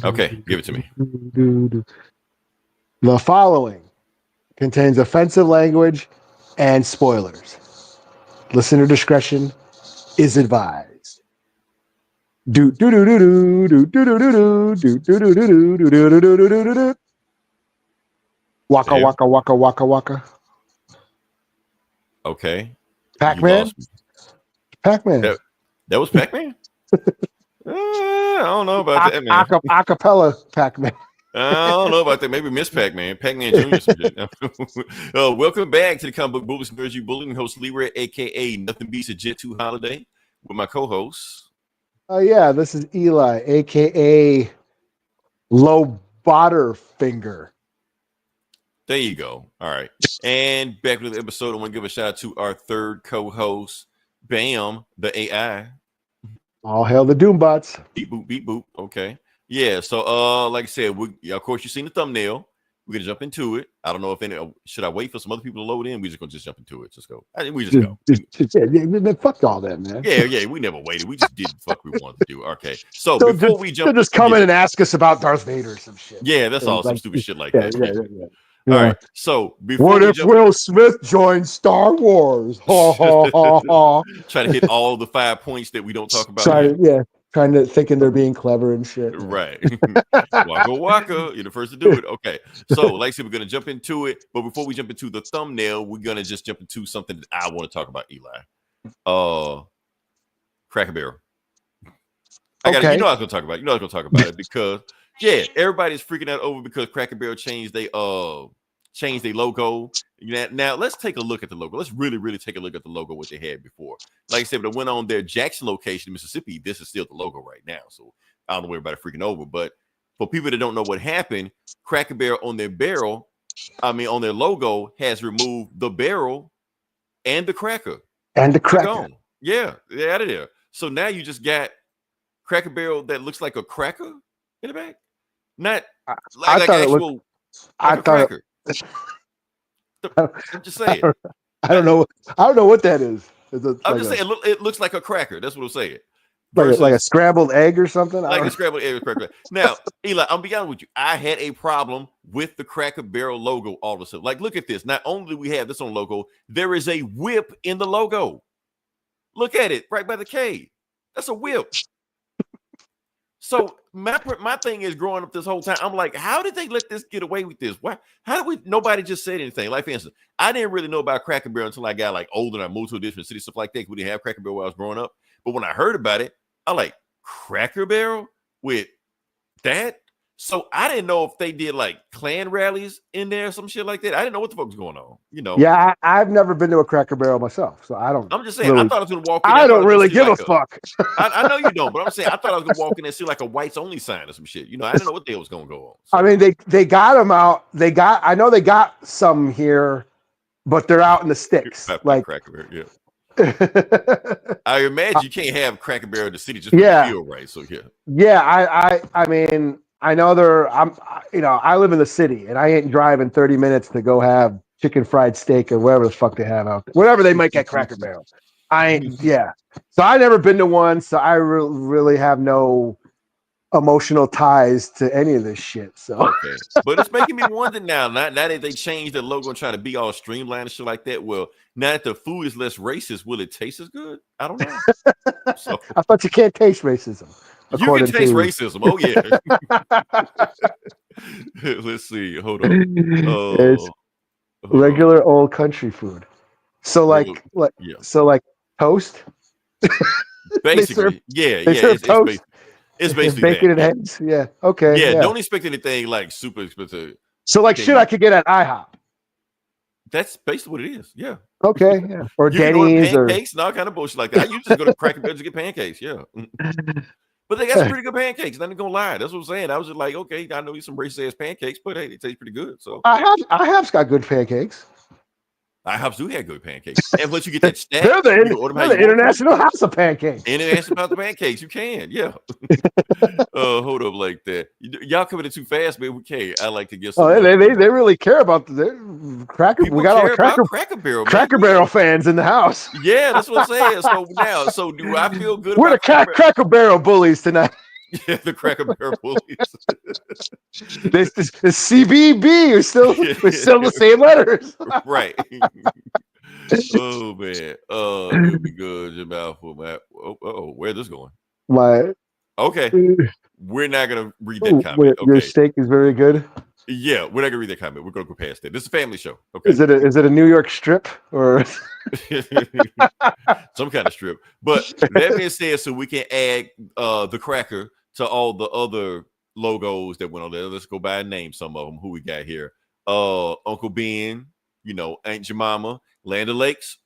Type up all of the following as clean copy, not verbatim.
Okay, give it to me. The following contains offensive language and spoilers. Listener discretion is advised. Waka waka waka waka waka. Okay. Pac-Man. Pac-Man. That was Pac-Man? I don't know about that, man. Acapella Pac-Man. I don't know about that. Maybe Miss Pac-Man, Pac-Man Jr. Some shit. Welcome back to the Comic Book Bullies Nerds. You bullying host Leroy, aka Nothing Beats a Jet 2 Holiday, with my co-host. Yeah, this is Eli, aka Low Botterfinger. There you go. All right. And back with the episode, I want to give a shout out to our third co-host, Bam, the AI. All hail the Doombots. Beep boop, beep boop. Okay. Yeah. So like I said, of course you've seen the thumbnail. We're gonna jump into it. I don't know if should I wait for some other people to load in? We're just gonna jump into it. Just go. We just go. Fuck all that, man. Yeah. We never waited. We just did the fuck we wanted to do. Okay. So before we jump, just come in and ask us about Darth Vader or some shit. Yeah, that's all some stupid shit like that. Yeah. All right. So what if Will Smith joined Star Wars? Try to hit all the 5 points that we don't talk about. Thinking they're being clever and shit. Right. Waka waka. You're the first to do it. Okay. So, like I said, we're gonna jump into it. But before we jump into the thumbnail, we're gonna just jump into something that I want to talk about, Eli. Cracker Barrel. You know I was gonna talk about it. You know I was gonna talk about it because everybody's freaking out over because Cracker Barrel changed their logo. Now let's take a look at the logo. Let's really take a look at the logo what they had before. Like I said, when it went on their Jackson location in Mississippi, this is still the logo right now. So I don't know where everybody freaking over. But for people that don't know what happened, Cracker Barrel on their on their logo has removed the barrel and the cracker. And the cracker. Yeah, they're out of there. So now you just got Cracker Barrel that looks like a cracker in the back. Not like actual cracker. I'm just saying. I don't know what that is. I'm just saying it looks like a cracker. That's what I'm saying. Like a scrambled egg or something? Like a scrambled egg or cracker. Now, Eli, I'm be honest with you. I had a problem with the Cracker Barrel logo all of a sudden. Like, look at this. Not only do we have this on logo, there is a whip in the logo. Look at it right by the K. That's a whip. So my thing is growing up this whole time. I'm like, how did they let this get away with this? Why? Nobody just said anything? Like, for instance, I didn't really know about Cracker Barrel until I got like older and I moved to a different city, stuff like that. We didn't have Cracker Barrel when I was growing up. But when I heard about it, I like Cracker Barrel with that. So I didn't know if they did like Klan rallies in there or some shit like that. I didn't know what the fuck was going on. Yeah, I've never been to a Cracker Barrel myself, so I don't. I'm just saying. I thought I was gonna walk in. I don't really give a fuck. I know you don't, but I'm saying I thought I was gonna walk in and see like a whites only sign or some shit. I didn't know what the hell was gonna go on. So. I mean, they got them out. I know they got some here, but they're out in the sticks. Like Cracker Barrel, yeah. I imagine you can't have Cracker Barrel in the city just feel right. So I mean, I know I live in the city and I ain't driving 30 minutes to go have chicken fried steak or whatever the fuck they have out there. Whatever they make at Cracker Barrel. So I never been to one, so I really have no emotional ties to any of this shit. So okay. But it's making me wonder now that they changed the logo and trying to be all streamlined and shit like that. Well, now that the food is less racist, will it taste as good? I don't know. So, I thought you can't taste racism. You can taste racism. Oh yeah. Let's see. Hold on. It's regular old country food. So like toast. Basically, it's basically bacon and eggs. Yeah. Okay. Yeah. Don't expect anything like super expensive. So like shit I could get at IHOP. That's basically what it is. Yeah. Okay. Yeah. Or Denny's or pancakes and all kind of bullshit like that. I used to go to Cracker Barrel to get pancakes. Yeah. But they got some pretty good pancakes. I'm not gonna lie. That's what I'm saying. I was just like, okay, I know you some racist ass pancakes, but hey, they taste pretty good. So IHOP's got good pancakes. IHOPs do have good pancakes. And once you get that stack, they're the International House of Pancakes. International House of Pancakes, you can, yeah. Hold up like that. Y'all coming in too fast, man. We can't. I like to get some. They really care about the Cracker. We got all the Cracker Barrel, Cracker Barrel fans in the house. Yeah, that's what I'm saying. So do I feel good? We're the Cracker Barrel bullies tonight. Yeah, the Cracker Barrel bullies. The CBB are still the same letters. Right. Oh man. It'll be good. Your mouthful, man. Where's this going? My Okay. We're not gonna read that comment. Your Okay. steak is very good. Yeah, we're not gonna read that comment. We're gonna go past that. This is a family show. Okay. Is it a New York strip or some kind of strip? But that being said, so we can add the cracker to all the other logos that went on there. Let's go by and name some of them. Who we got here? Uncle Ben, Aunt Jemima, Land O'Lakes.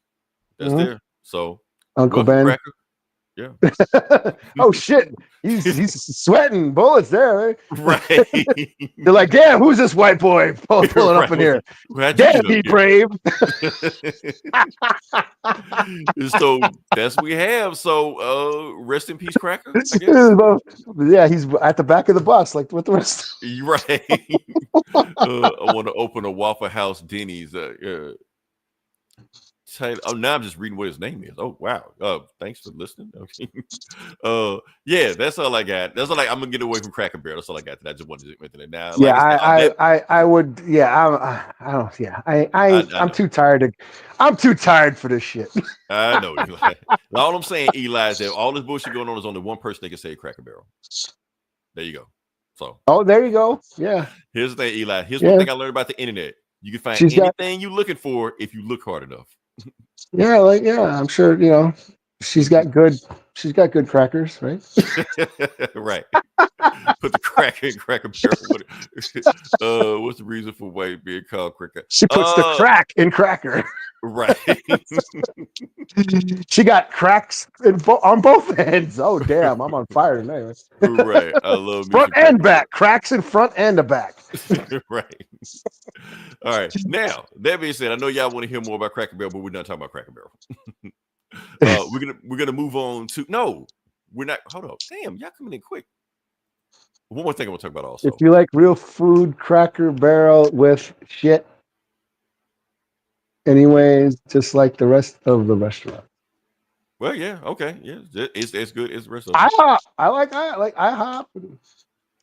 That's there. So Uncle Ben. Cracker. Yeah. Oh shit. He's sweating bullets there. Right. They're like, damn, who's this white boy pulling up in here? Damn, he brave. So that's what we have. So rest in peace, Cracker. I guess. Yeah, he's at the back of the bus, like with the rest. Right. I want to open a Waffle House Denny's. Now I'm just reading what his name is. Oh wow! Thanks for listening. Okay. Yeah, that's all I got. That's all. I'm gonna get away from Cracker Barrel. That's all I got. I just wanted to mention it now. Yeah, I would. Yeah, I don't. Yeah, I'm too tired. I'm too tired for this shit. I know. All I'm saying, Eli, is that all this bullshit going on is only one person that can say Cracker Barrel. There you go. So. Oh, there you go. Yeah. Here's the thing, Eli. Here's one thing I learned about the internet. You can find anything you're looking for if you look hard enough. Yeah, I'm sure, she's got good crackers, right? Right. Put the cracker in Cracker Barrel. What's the reason for white being called cracker? She puts the crack in cracker. Right. She got cracks on both ends. Oh damn, I'm on fire tonight. Right. I love front and back. Cracks in front and the back. Right. All right. Now, that being said, I know y'all want to hear more about Cracker Barrel, but we're not talking about Cracker Barrel. We're gonna move on to we're not. Hold on. Damn, y'all coming in quick. One more thing I want to talk about also. If you like real food, Cracker Barrel with shit. Anyways, just like the rest of the restaurant. Well, yeah, okay, yeah, it's good. It's the rest of IHOP. I like IHOP.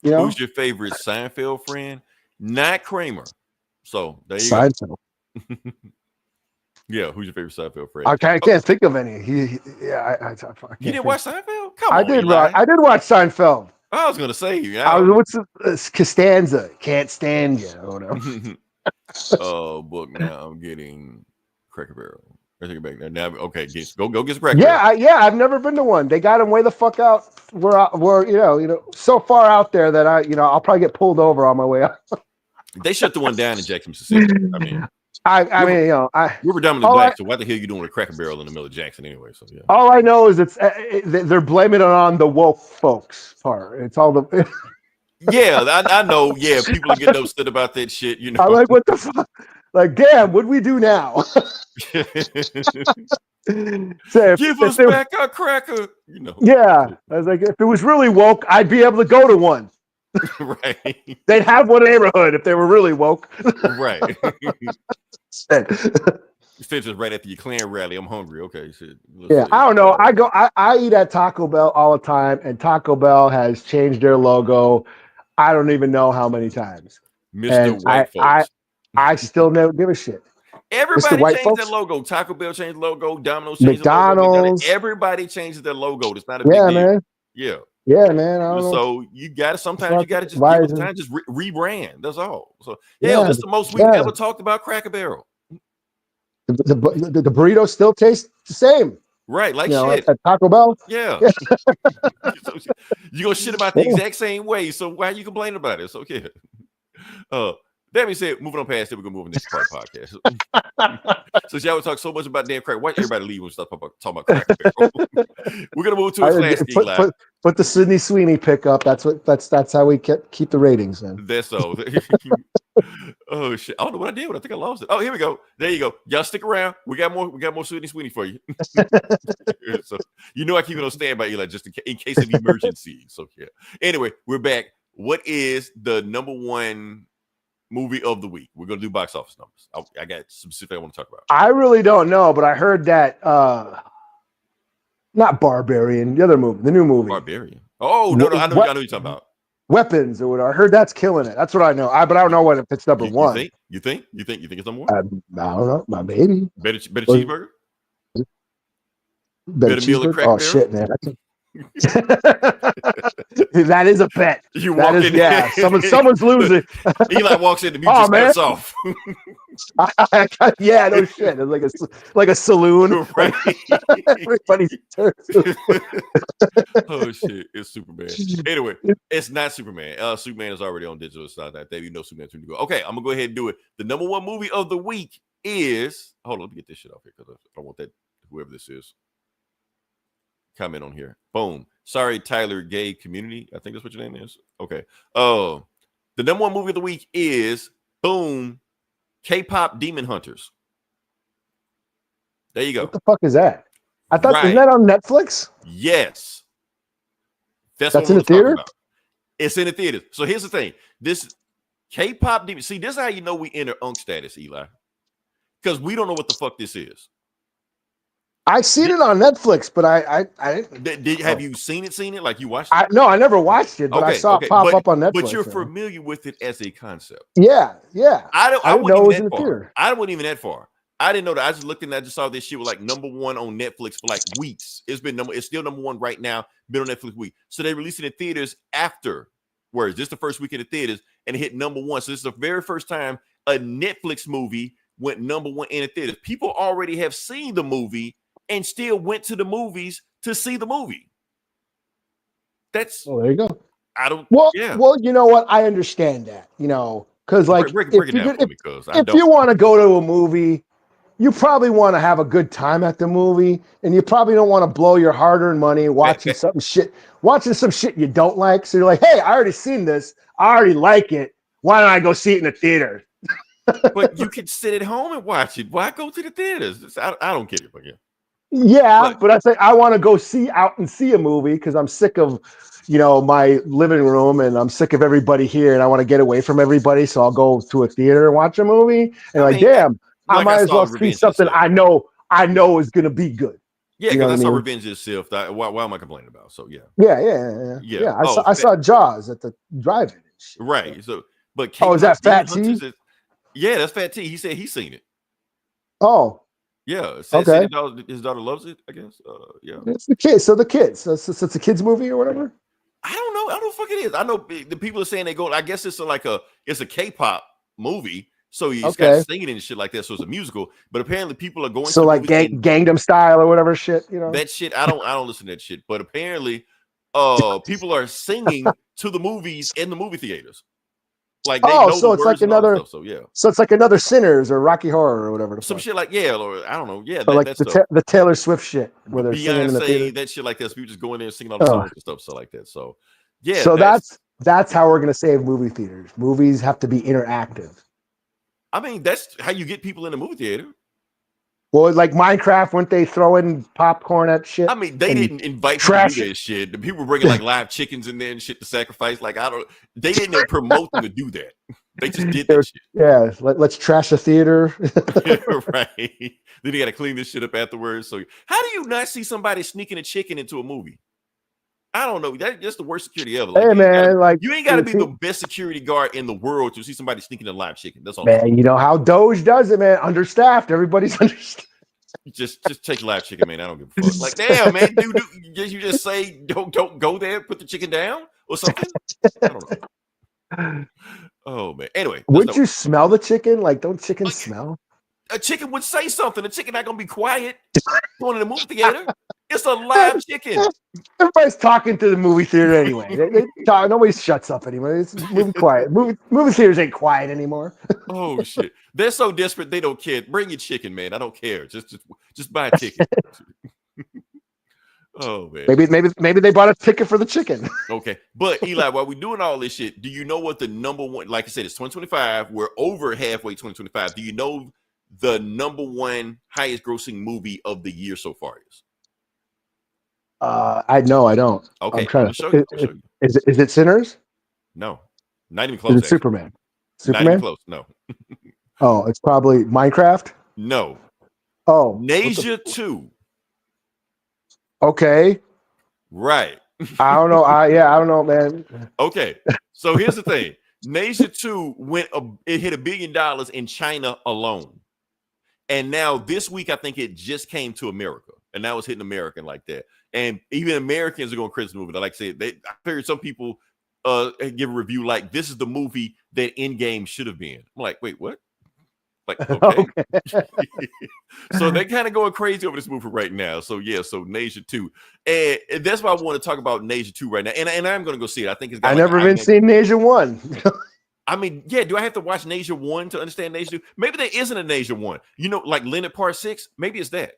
Who's your favorite Seinfeld friend? Not Kramer. So there you Seinfeld. Go. Yeah, who's your favorite Seinfeld friend? I can't think of any. You didn't watch Seinfeld? Come on, I did watch Seinfeld. I was gonna say what's Costanza? Can't stand you. Or whatever. Book now. I'm getting Cracker Barrel. I take it back now. Okay, go get some Cracker Barrel. Yeah. I've never been to one. They got them way the fuck out. We're so far out there that I'll probably get pulled over on my way out. They shut the one down in Jackson, Mississippi. We were dominantly black. So what the hell are you doing with a Cracker Barrel in the middle of Jackson anyway? So yeah. All I know is they're blaming it on the woke folks part. It's all the. Yeah, I know. Yeah, people are getting upset about that shit. I'm like, what the fuck? Like, damn, what do we do now? Give us back our cracker. Yeah, I was like, if it was really woke, I'd be able to go to one. Right. They'd have one neighborhood if they were really woke. Right. Just right after your Klan rally, I'm hungry. Okay, shit. Yeah, I don't know. I eat at Taco Bell all the time, and Taco Bell has changed their logo. I don't even know how many times. Mr. White folks. I still never give a shit. Everybody changed their logo. Taco Bell changed the logo. Domino's changed the logo. Everybody changes their logo. It's not a big deal. Man. Yeah. Yeah, man. I don't know. So you got to sometimes just rebrand. That's all. So that's the most we've ever talked about Cracker Barrel. The burrito still tastes the same. Right, like shit. At Taco Bell. Yeah. You're gonna shit about the exact same way. So why are you complaining about it? It's okay. That being said, moving on past it, we're gonna move on to the next part of the podcast. So y'all would talk so much about damn crack. Why everybody leave when we start talking about Cracker Barrel? We're gonna move to a class. Put the Sydney Sweeney pick up. That's how we keep the ratings, man. That's so. Oh shit! I don't know what I did. I think I lost it. Oh, here we go. There you go. Y'all stick around. We got more Sydney Sweeney for you. So I keep it on standby, Eli, just in case of emergency. So yeah. Anyway, we're back. What is the number one movie of the week? We're gonna do box office numbers. I got some specific I want to talk about. I really don't know, but I heard that not Barbarian, the other movie, the new movie. Barbarian. Oh no, I know what you're talking about. Weapons or whatever. I heard that's killing it. That's what I know. But I don't know what if it's number one. You think it's number one? I don't know. My baby. Better cheeseburger. Better meal at Cracker Barrel? Shit, man. That is a bet. You walk in, yeah. Someone's losing. Eli walks in, the music cuts off. Yeah, no shit. It's like a saloon. Right. Everybody's oh shit, it's Superman. Anyway, it's not Superman. Superman is already on digital. It's not that day. You know Superman's going to go. Okay, I'm gonna go ahead and do it. The number one movie of the week is. Hold on, let me get this shit off here because I don't want that. Whoever this is. Comment on here. Boom. Sorry, Tyler Gay Community. I think that's what your name is. Okay. Oh, the number one movie of the week is boom, KPop Demon Hunters. There you go. What the fuck is that? I thought isn't that on Netflix? Yes. That's in the theater. It's in the theater. So here's the thing. This KPop Demon. See, this is how you know we enter unk status, Eli, because we don't know what the fuck this is. I've seen it on Netflix, but I have you seen it? Like you watched it? No, I never watched it, but I saw it pop up on Netflix. But you're familiar with it as a concept. Yeah. I didn't know it was in the theater. I wasn't even that far. I didn't know that. I just looked and I just saw this shit was like number one on Netflix for like weeks. It's still number one right now. Been on Netflix week. So they released it in theaters afterwards. This is the first week in the theaters and it hit number one. So this is the very first time a Netflix movie went number one in the theaters. People already have seen the movie and still went to the movies to see the movie. That's there you go. I don't. Well, you know what? I understand that. You know, because like if you want to go to a movie, you probably want to have a good time at the movie, and you probably don't want to blow your hard-earned money watching some shit you don't like. So you're like, hey, I already seen this. I already like it. Why don't I go see it in the theater? But you can sit at home and watch it. Why go to the theaters? I don't get it, but yeah. Yeah, but I say I want to go see a movie because I'm sick of, my living room and I'm sick of everybody here and I want to get away from everybody. So I'll go to a theater and watch a movie and damn, I might as well see something I know is going to be good. Yeah, because I saw Revenge itself. Why am I complaining about? So yeah. Yeah. I saw Jaws at the drive-in. Right. So, but is that Fat T? Yeah, that's Fat T. He said he's seen it. Oh. Yeah, okay. His daughter loves it, I guess. Yeah, it's the kids. So the kids. So it's a kids movie or whatever. I don't know. I don't know what the fuck it is. I know the people are saying they go. I guess it's a K-pop movie. So he's got singing and shit like that. So it's a musical. But apparently people are going. So like Gangnam Style or whatever shit. That shit. I don't listen to that shit. But apparently, people are singing to the movies in the movie theaters. Like they know so it's like another stuff, so it's like another Sinners or Rocky Horror or whatever. Some shit like or I don't know. Yeah, like the Taylor Swift shit where they're singing in the theater. That shit like that. So people just go in there and sing all the songs and stuff, so like that. So yeah. So that's how we're gonna save movie theaters. Movies have to be interactive. I mean, that's how you get people in the movie theater. Well, like Minecraft, weren't they throwing popcorn at shit? I mean, they didn't invite people to do that shit. The people were bringing like live chickens in there and shit to sacrifice. Like they didn't promote them to do that. They just did that shit. Yeah, let's trash a theater. Right. Then you got to clean this shit up afterwards. So how do you not see somebody sneaking a chicken into a movie? I don't know. That's the worst security ever. Like, hey man, you ain't got to be the best security guard in the world to see somebody sneaking a live chicken. That's all. Man, you know how Doge does it, man. Understaffed. Everybody's understaffed. Just take live chicken, man. I don't give a fuck. Like, damn, man, dude, you just say don't go there, put the chicken down or something. I don't know. Oh man. Anyway, wouldn't you smell the chicken? Like, don't chickens smell? A chicken would say something. A chicken not gonna be quiet. Going to the movie theater. It's a live chicken. Everybody's talking to the movie theater anyway. They talk, nobody shuts up anymore. It's movie quiet. Movie theaters ain't quiet anymore. Oh shit! They're so desperate they don't care. Bring your chicken, man. I don't care. Just buy a ticket. Oh man. Maybe they bought a ticket for the chicken. Okay, but Eli, while we're doing all this shit, do you know what the number one? Like I said, it's 2025. We're over halfway 2025. Do you know the number one highest grossing movie of the year so far is? I don't. Okay, I'm trying to show you. Is it Sinners? No, not even close. Is it Superman? Not even close. No. Oh, it's probably Minecraft. No. Oh, Nasia 2. Okay. Right. I don't know. I don't know, man. Okay, so here's the thing: Nasia 2 it hit $1 billion in China alone, and now this week I think it just came to America, and now it's hitting American like that. And even Americans are going crazy movie. Like I said, I figured some people give a review like this is the movie that Endgame should have been. I'm like, wait, what? Like, okay. So they're kind of going crazy over this movie right now. So yeah, so Nasia 2. And that's why I want to talk about Nasia 2 right now. And I'm gonna go see it. I think it's got I've never even seen Nasia 1. I mean, yeah, do I have to watch Nasia 1 to understand Nasia 2? Maybe there isn't a Nasia 1. You know, like Leonard Part 6, maybe it's that.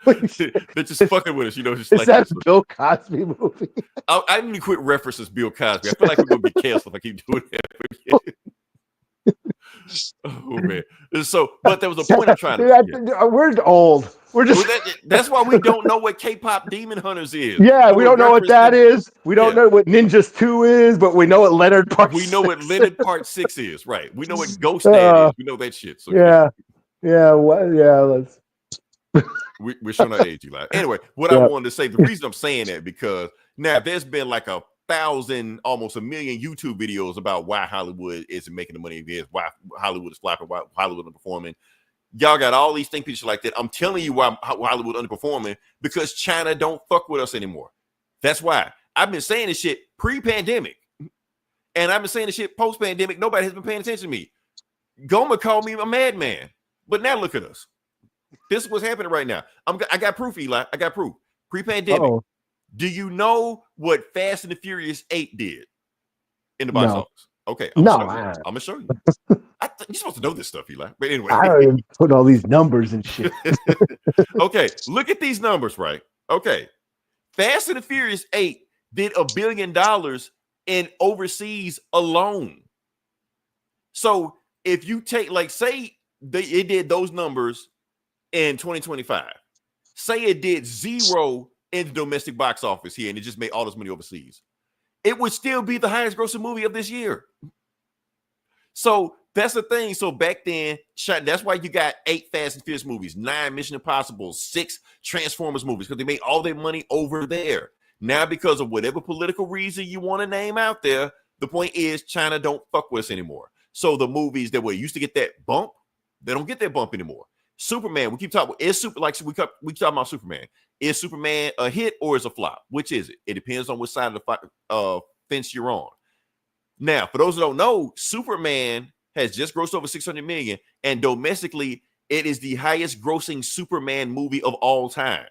They're just fucking with us, you know. Just is like that a Bill Cosby movie? I need to quit references Bill Cosby. I feel like we're gonna be canceled if I keep doing that. Oh man! So, but there was a point I'm trying to. We're old. We're just. That's why we don't know what KPop Demon Hunters is. Yeah, we don't know what that is. We don't know what Ninjas 2 is, but we know what Leonard Part. We know what Leonard Part 6 is, right? We know what Ghost Dad is. We know that shit. So yeah. Let's. We're showing our age, Eli. Anyway, what I wanted to say, the reason I'm saying that because now there's been like 1,000, almost 1 million YouTube videos about why Hollywood isn't making the money it is, why Hollywood is flopping, why Hollywood is underperforming. Y'all got all these think pieces like that. I'm telling you why Hollywood underperforming, because China don't fuck with us anymore. That's why. I've been saying this shit pre-pandemic, and I've been saying this shit post-pandemic. Nobody has been paying attention to me. Goma called me a madman, but now look at us. This is what's happening right now. I got proof, Eli. I got proof. Pre-pandemic. Uh-oh. Do you know what Fast and the Furious 8 did in the box office? Okay. I'm gonna show you. You're supposed to know this stuff, Eli. But anyway. I don't even put all these numbers and shit. Okay. Look at these numbers, right? Okay. Fast and the Furious 8 did $1 billion in overseas alone. So if you take, like, say it did those numbers in 2025. Say it did 0 in the domestic box office here, and it just made all this money overseas. It would still be the highest grossing movie of this year. So that's the thing. So back then, that's why you got 8 Fast and Furious movies, 9 Mission Impossible, 6 Transformers movies, because they made all their money over there. Now, because of whatever political reason you want to name out there, the point is China don't fuck with us anymore. So the movies that were used to get that bump, they don't get that bump anymore. Superman, we keep talking about, we talking about Superman. Is Superman a hit or is a flop? Which is it? It depends on which side of the fence you're on. Now, for those who don't know, Superman has just grossed over 600 million, and domestically, it is the highest grossing Superman movie of all time.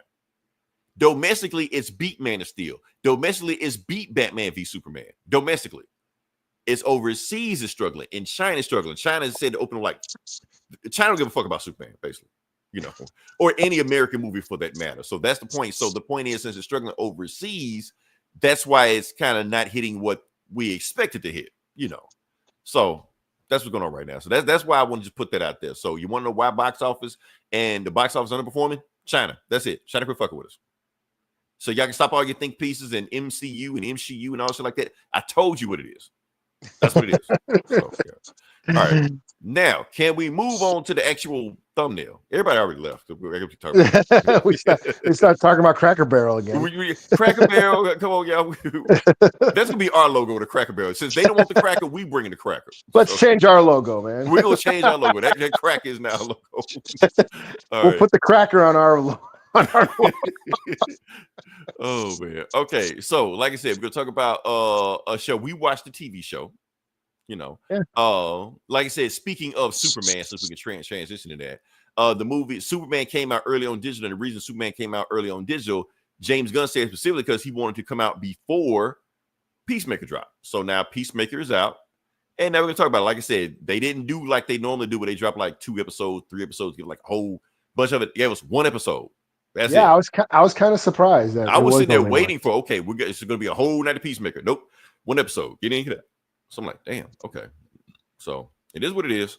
Domestically, it's beat Man of Steel. Domestically, it's beat Batman v Superman. Domestically, it's overseas is struggling, and China is struggling. China said to open like China don't give a fuck about Superman, basically, you know, or any American movie for that matter. So that's the point. So the point is, since it's struggling overseas, that's why it's kind of not hitting what we expected to hit, you know. So that's what's going on right now. So that's why I want to just put that out there. So you want to know why box office and the box office underperforming? China. That's it. China quit fucking with us. So y'all can stop all your think pieces and MCU and MCU and all shit like that. I told you what it is. That's what it is. So, yeah. All right. Now, can we move on to the actual thumbnail? Everybody already left. we start talking about Cracker Barrel again. Cracker Barrel, come on, y'all. That's gonna be our logo, the Cracker Barrel. Since they don't want the cracker, we bring in the cracker. Let's change our logo, man. We're gonna change our logo. That cracker is now our logo. We'll put the cracker on our logo. Oh man. Okay, so like I said, we're gonna talk about a show. We watched the TV show. You know, like I said, speaking of Superman, since we can transition to that, the movie Superman came out early on digital, and the reason Superman came out early on digital, James Gunn said specifically because he wanted to come out before Peacemaker dropped. So now Peacemaker is out, and now we're gonna talk about it. Like I said, they didn't do like they normally do, where they drop like 2 episodes, 3 episodes, give like a whole bunch of it. They gave us 1 episode. That's it. I was kind of surprised that I was sitting there waiting for it's going to be a whole night of Peacemaker. Nope, 1 episode. Get into that. So I'm like, damn, okay. So it is what it is.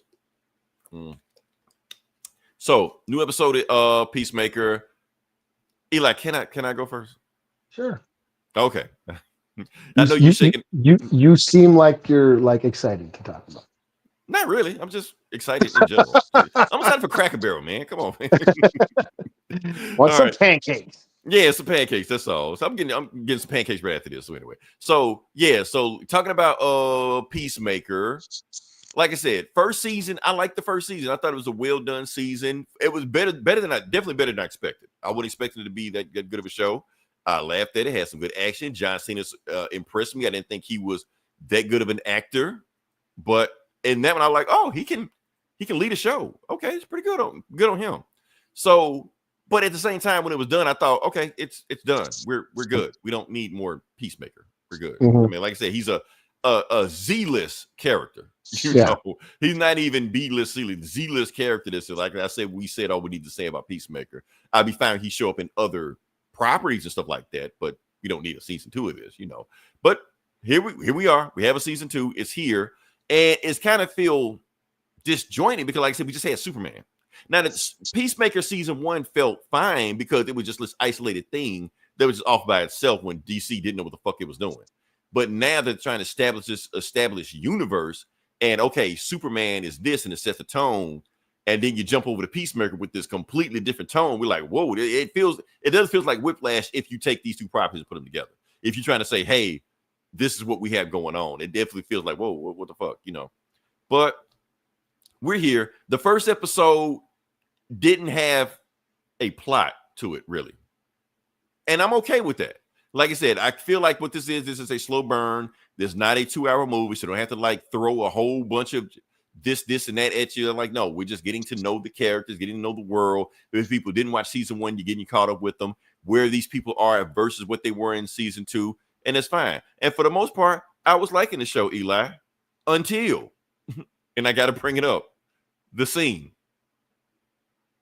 So new episode of Peacemaker. Eli, can I go first? Sure. Okay. I know you're shaking. You seem like you're like excited to talk about. Not really. I'm just excited in general. I'm excited for Cracker Barrel, man. Come on, man. Want some pancakes? Yeah, some pancakes. That's all. So I'm getting some pancakes right after this. So anyway, so yeah, so talking about Peacemaker. Like I said, first season, I liked the first season. I thought it was a well done season. It was definitely better than I expected. I wouldn't expect it to be that good of a show. I laughed at it, had some good action. John Cena impressed me. I didn't think he was that good of an actor, but in that one, I was like, oh, he can lead a show. Okay, it's pretty good on him. So, but at the same time, when it was done, I thought, okay, it's done. We're good. We don't need more Peacemaker. We're good. I mean, like I said, he's a Z-list character. You know, he's not even B-list, C-list, Z-list character. This is like I said, we said all we need to say about Peacemaker. I'd be fine if he show up in other properties and stuff like that, but we don't need a season 2 of this, you know. But here we are. We have a season 2. It's here, and it's kind of feel disjointed because, like I said, we just had Superman. Now, the Peacemaker season 1 felt fine because it was just this isolated thing that was just off by itself when DC didn't know what the fuck it was doing. But now they're trying to establish this established universe, and okay, Superman is this, and it sets the tone, and then you jump over to Peacemaker with this completely different tone. We're like, whoa, it does feel like Whiplash if you take these two properties and put them together. If you're trying to say, hey, this is what we have going on, it definitely feels like, whoa, what the fuck, you know? But we're here. The first episode didn't have a plot to it, really. And I'm okay with that. Like I said, I feel like what this is a slow burn. There's not a 2-hour movie, so don't have to like throw a whole bunch of this, and that at you. Like, no, we're just getting to know the characters, getting to know the world. If people didn't watch season 1, you're getting caught up with them, where these people are versus what they were in season 2, and it's fine. And for the most part, I was liking the show, Eli, until, and I got to bring it up, the scene.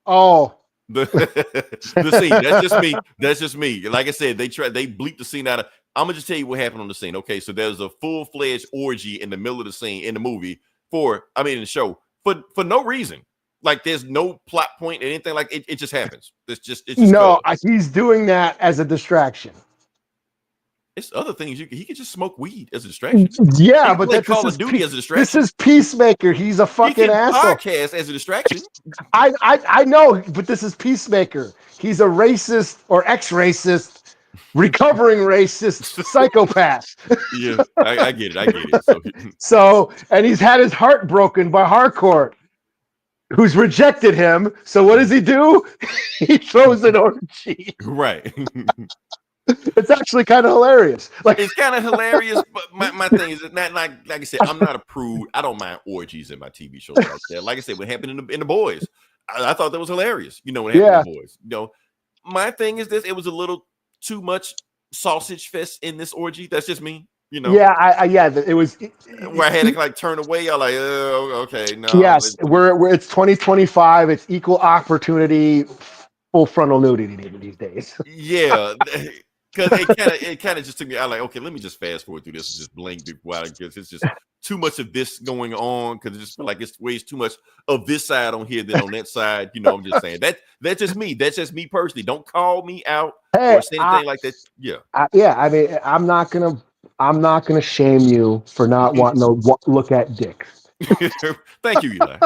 Oh. The scene. That's just me. Like I said, they bleeped the scene out of. I'm gonna just tell you what happened on the scene. Okay, so there's a full-fledged orgy in the middle of the scene in the movie in the show for no reason. Like there's no plot point or anything. Like it just happens. It's just no. He's doing that as a distraction. It's other things he could just smoke weed as a distraction. Yeah, but that's Call of Duty as a distraction. This is Peacemaker. He's a fucking asshole. Podcast as a distraction. I know, but this is Peacemaker. He's a racist or ex-racist, recovering racist psychopath. Yeah, I get it. So, and he's had his heart broken by Harcourt, who's rejected him. So what does he do? He throws an orgy. Right. It's actually kind of hilarious. Like it's kind of hilarious, but my thing is not like I said, I'm not a prude. I don't mind orgies in my TV shows like that. Like I said, what happened in the Boys, I thought that was hilarious. You know what happened in the Boys. You know, my thing is this: it was a little too much sausage fest in this orgy. That's just me. You know. Yeah, it was. Where I had to like turn away. I'm like, okay, no. Yes, we're it's 2025. It's equal opportunity, full frontal nudity these days. Yeah. Because it kind of just took me. I like, okay, let me just fast forward through this and just blink while because it's just too much of this going on. Because it just feel like it's ways too much of this side on here than on that side. You know, I'm just saying that's just me. That's just me personally. Don't call me out or say anything like that. Yeah, I mean, I'm not gonna shame you for not wanting to look at dicks. Thank you, Eli.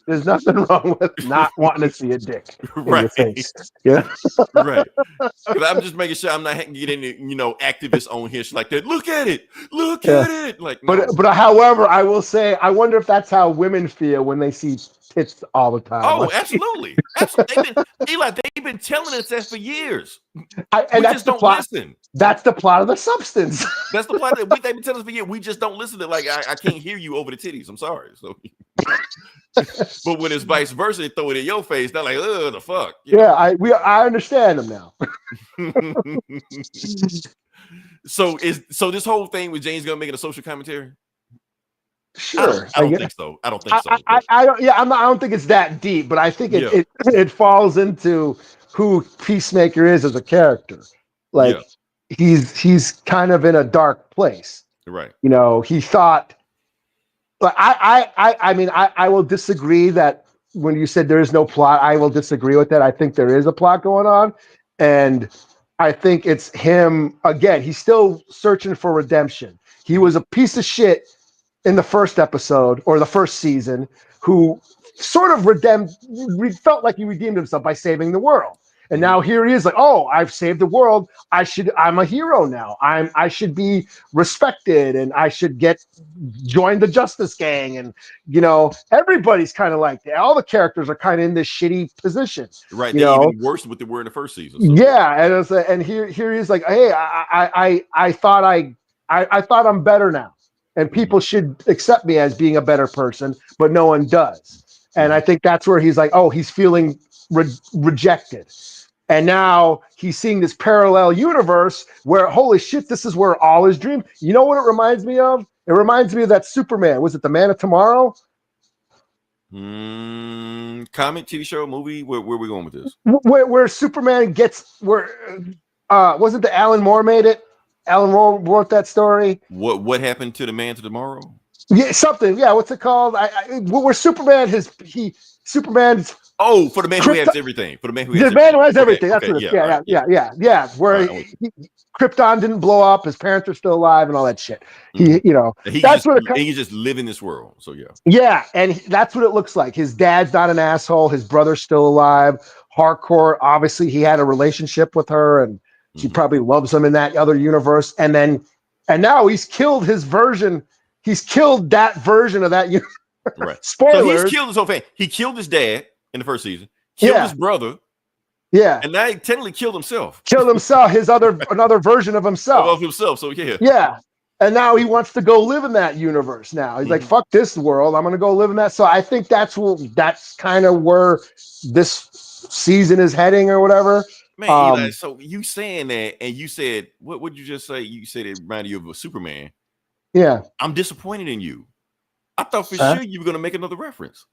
There's nothing wrong with not wanting to see a dick in your face. Yeah, right. But I'm just making sure I'm not getting activists on here like that. Look at it. Look at it. Like, no. but however, I will say, I wonder if that's how women feel when they see tits all the time. Oh, absolutely. Eli, they've been telling us that for years. We just don't listen. That's the plot of The Substance. That's the plot. They've been telling us for years. We just don't listen to like I can't hear you over the titties. I'm sorry. So, but when it's vice versa, they throw it in your face. They're like, oh, the fuck. Yeah, I understand them now. So this whole thing with James Gunn making a social commentary? Sure, I don't think so. I don't think so. I don't. Yeah, I don't think it's that deep, but I think it falls into who Peacemaker is as a character. Like he's kind of in a dark place. Right. You know, he thought. But I mean, I will disagree that when you said there is no plot, I will disagree with that. I think there is a plot going on, and I think it's him again. He's still searching for redemption. He was a piece of shit in the first episode or the first season, who sort of felt like he redeemed himself by saving the world. And now here he is like, oh, I've saved the world. I'm a hero now. I should be respected, and I should join the Justice Gang. And everybody's kind of like that. All the characters are kind of in this shitty position. Right. They even worse than what they were in the first season. So. Yeah, and here he's like, hey, I thought I'm better now, and people should accept me as being a better person, but no one does. And I think that's where he's like, oh, he's feeling rejected. And now he's seeing this parallel universe where, holy shit, this is where all his dreams. You know what it reminds me of? It reminds me of that Superman. Was it the Man of Tomorrow? Comic, TV show, movie? Where are we going with this? Where Superman wasn't the Alan Moore made it? Alan Moore wrote that story. What happened to the Man to Tomorrow? Yeah, something. Yeah, what's it called? Where Superman's for the man who has everything. For the man who has everything. That's what it is. Yeah. Where Krypton didn't blow up, his parents are still alive, and all that shit. He's just living this world. So yeah. Yeah, and that's what it looks like. His dad's not an asshole. His brother's still alive. Hardcore. Obviously, he had a relationship with her, and she probably loves him in that other universe. And now he's killed his version. He's killed that version of that universe. Right. Spoilers. So he's killed his whole family. He killed his dad in the first season. Killed his brother. Yeah. And now he technically killed himself. Another version of himself. Of himself. So yeah. Yeah. And now he wants to go live in that universe now. He's like, fuck this world. I'm gonna go live in that. So I think that's kind of where this season is heading or whatever. Man, Eli, so you saying that, and you said, what would you just say? You said it reminded you of a Superman. Yeah. I'm disappointed in you. I thought for sure you were going to make another reference.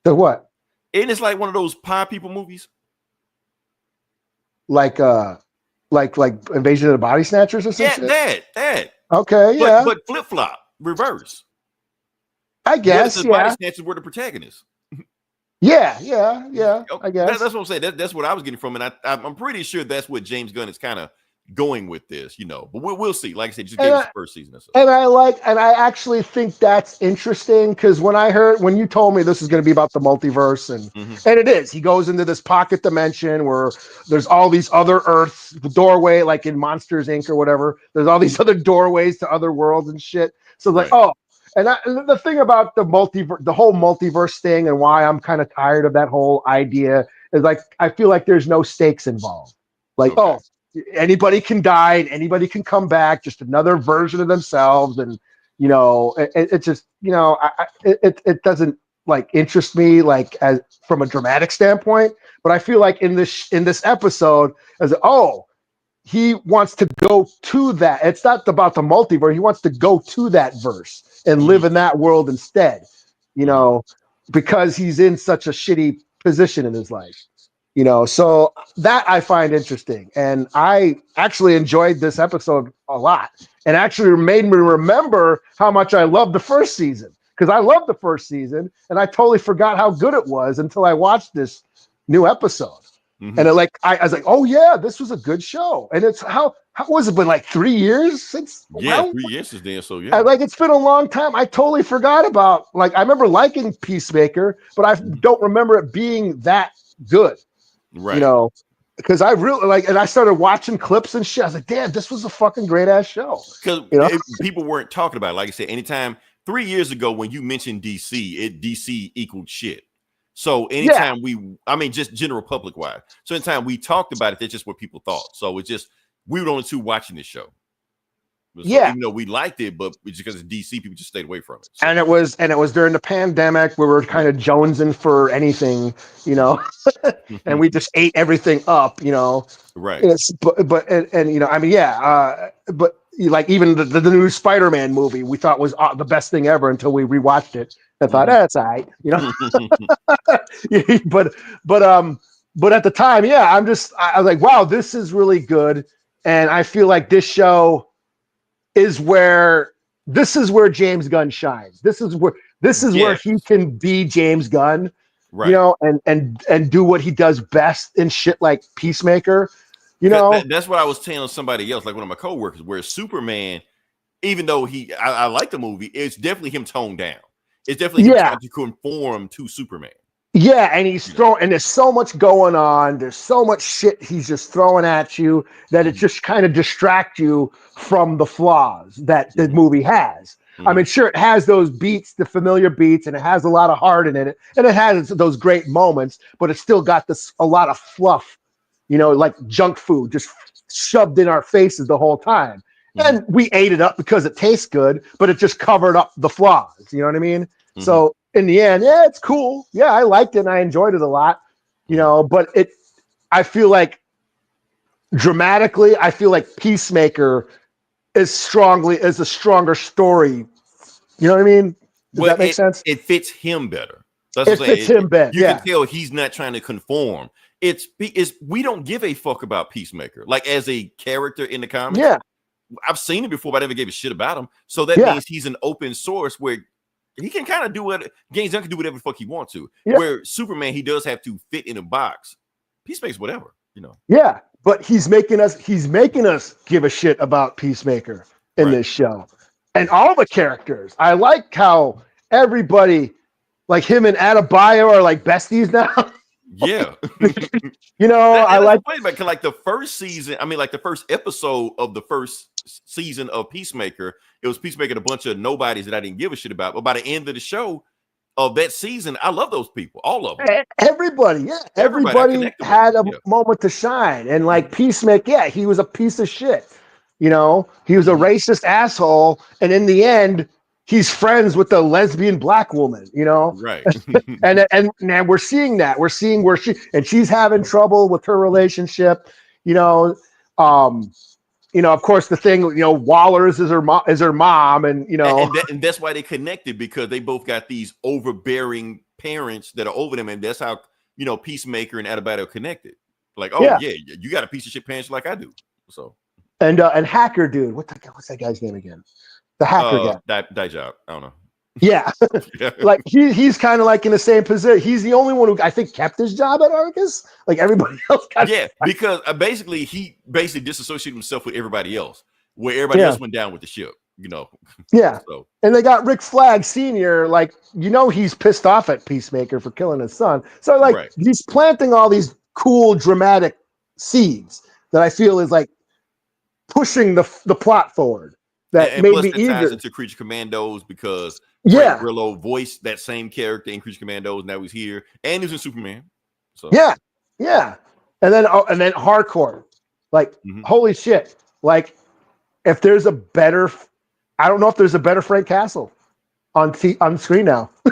To what? And it's like one of those Pie People movies. Like Invasion of the Body Snatchers or something? That. Okay, yeah. But flip-flop, reverse. I guess, the Body Snatchers were the protagonists. Yeah. I guess. That's what I'm saying. That's what I was getting from. And I'm pretty sure that's what James Gunn is kind of going with this, but we'll see. Like I said, just gave us the first season. And I actually think that's interesting because when you told me this is going to be about the multiverse, and it is, he goes into this pocket dimension where there's all these other Earths, doorway, like in Monsters Inc. or whatever. There's all these other doorways to other worlds and shit. So like, and the thing about the whole multiverse thing, and why I'm kind of tired of that whole idea is like, I feel like there's no stakes involved. Like, anybody can die and anybody can come back, just another version of themselves. And, it just, it doesn't like interest me like as from a dramatic standpoint, but I feel like in this episode he wants to go to that. It's not about the multiverse. He wants to go to that verse and live in that world instead, because he's in such a shitty position in his life. So that I find interesting. And I actually enjoyed this episode a lot, and actually made me remember how much I loved the first season, because I loved the first season and I totally forgot how good it was until I watched this new episode. And I was like, oh yeah, this was a good show. And it's how was it been like 3 years since? 3 years since then. So yeah, it's been a long time. I totally forgot about, I remember liking Peacemaker, but I don't remember it being that good. Right. Because I really and I started watching clips and shit. I was like, damn, this was a fucking great ass show. Because people weren't talking about it. Like I said, anytime 3 years ago when you mentioned DC equaled shit. So anytime just general public wise. So anytime we talked about it, that's just what people thought. So it's just, we were the only two watching this show. So even though we liked it, but it's because it's DC, people just stayed away from it. So. And it was during the pandemic, we were kind of jonesing for anything, and we just ate everything up, Right. But like even the new Spider-Man movie we thought was the best thing ever until we rewatched it and thought, that's all right, but at the time, I was like, wow, this is really good. And I feel like this show is where James Gunn shines. This is where he can be James Gunn, right? And do what he does best in shit like Peacemaker. That's what I was telling somebody else, like one of my coworkers, where Superman, even though I like the movie, it's definitely him toned down. It's definitely him trying to conform to Superman. Yeah, and he's throwing, and there's so much going on. There's so much shit he's just throwing at you that it just kind of distracts you from the flaws that the movie has. I mean, sure, it has those beats, the familiar beats, and it has a lot of heart in it, and it has those great moments, but it's still got a lot of fluff, like junk food just shoved in our faces the whole time. And we ate it up because it tastes good, but it just covered up the flaws. You know what I mean? So in the end, yeah, it's cool. Yeah, I liked it and I enjoyed it a lot, but I feel like dramatically, I feel like Peacemaker is a stronger story. You know what I mean? Does that make sense? It fits him better. That's it fits him better. You can tell he's not trying to conform. It's we don't give a fuck about Peacemaker. Like as a character in the comics. Yeah. I've seen him before, but I never gave a shit about him. So that means he's an open source where he can kind of do what James Gunn can do whatever the fuck he wants to. Yeah. Where Superman, he does have to fit in a box. Peacemaker's whatever, Yeah, but he's making us give a shit about Peacemaker in this show. And all the characters. I like how everybody, like him and Adebayo, are like besties now. Yeah. I like the first season, like the first episode of the first season of Peacemaker, it was Peacemaker and a bunch of nobodies that I didn't give a shit about. But by the end of the show of that season, I love those people, all of them. Everybody had a moment to shine. And like Peacemaker, he was a piece of shit. He was a racist asshole. And in the end, he's friends with the lesbian black woman, Right. and we're seeing that. We're seeing where she's having trouble with her relationship, of course the thing, Waller's is her mom, and and that's why they connected, because they both got these overbearing parents that are over them, and that's how Peacemaker and Adebayo connected. Like, yeah, you got a piece of shit parents like I do. So and Hacker dude, what's that guy's name again? The hacker guy. That job. I don't know. Yeah. Like he's kind of like in the same position. He's the only one who I think kept his job at Argus. Like everybody else because he disassociated himself with everybody else, where everybody else went down with the ship, Yeah. So. And they got Rick Flag Sr., like, he's pissed off at Peacemaker for killing his son. So like he's planting all these cool dramatic seeds that I feel is like pushing the plot forward. That made me eager. Ties into Creature Commandos, because Frank Grillo voiced that same character in Creature Commandos. Now he's here, and he's in Superman. So yeah, and then hardcore, like holy shit! Like if there's a better, I don't know if there's a better Frank Castle on screen now. In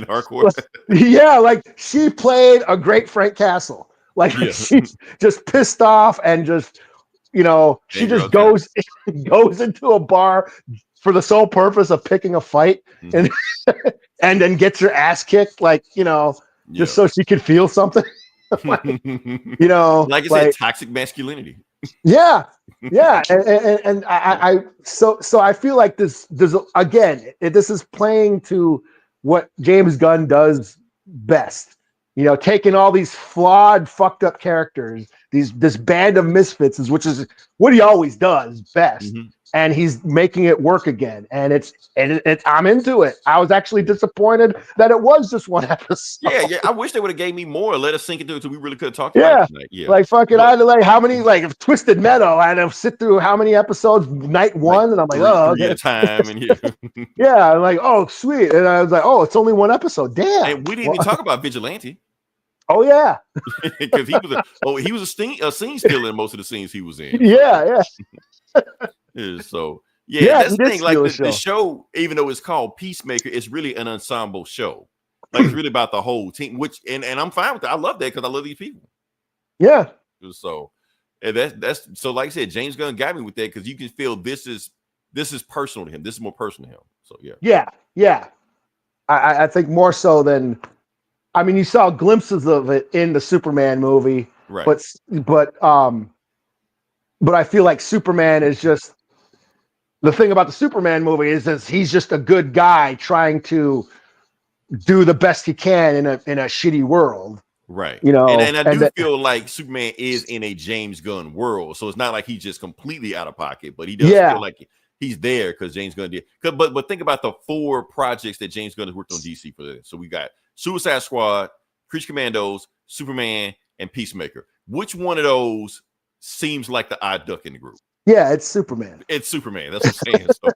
hardcore, yeah, like she played a great Frank Castle. Like she's just pissed off and just. She just goes into a bar for the sole purpose of picking a fight and then gets her ass kicked, just so she could feel something. Like I said, toxic masculinity. Yeah. And I feel like this is playing to what James Gunn does best. Taking all these flawed, fucked up characters, this band of misfits, which is what he always does best, and he's making it work again. And it's I'm into it. I was actually disappointed that it was just one episode. Yeah. I wish they would have gave me more. Let us sink into it so we really could have talked about it tonight. Yeah. Like fucking, I had to like how many if Twisted Meadow. I had to sit through how many episodes night one, and I'm like, three at a time, and yeah, I'm like, oh sweet, and I was like, oh, it's only one episode. Damn. And we didn't even talk about Vigilante. Oh yeah, because he was a scene stealer in most of the scenes he was in. Yeah. So that's the thing. Like the show, even though it's called Peacemaker, it's really an ensemble show. Like it's really about the whole team. Which and I'm fine with that. I love that because I love these people. Yeah. So and that's so. Like I said, James Gunn got me with that because you can feel this is personal to him. This is more personal to him. So yeah. I think more so than. I mean, you saw glimpses of it in the Superman movie, right? But I feel like Superman is just the thing about the Superman movie is he's just a good guy trying to do the best he can in a shitty world, right? And I feel like Superman is in a James Gunn world, so it's not like he's just completely out of pocket, but he does feel like he's there because James Gunn did. But think about the 4 projects that James Gunn has worked on DC for this. So we got Suicide Squad, Creature Commandos, Superman, and Peacemaker. Which one of those seems like the odd duck in the group? Yeah, it's Superman. It's Superman. That's what I'm saying. So.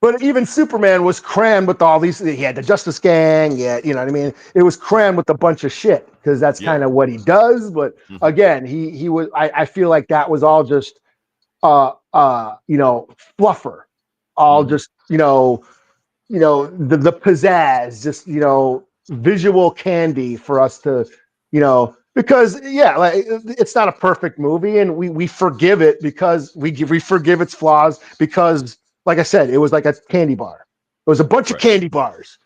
But even Superman was crammed with all these. He had the Justice Gang. Yeah, you know what I mean. It was crammed with a bunch of shit because that's kind of what he does. But again, he was. I feel like that was all just, fluffer, all just the pizzazz, just visual candy for us to, because like it's not a perfect movie, and we forgive it because we forgive its flaws because, like I said, it was like a candy bar. It was a bunch of candy bars,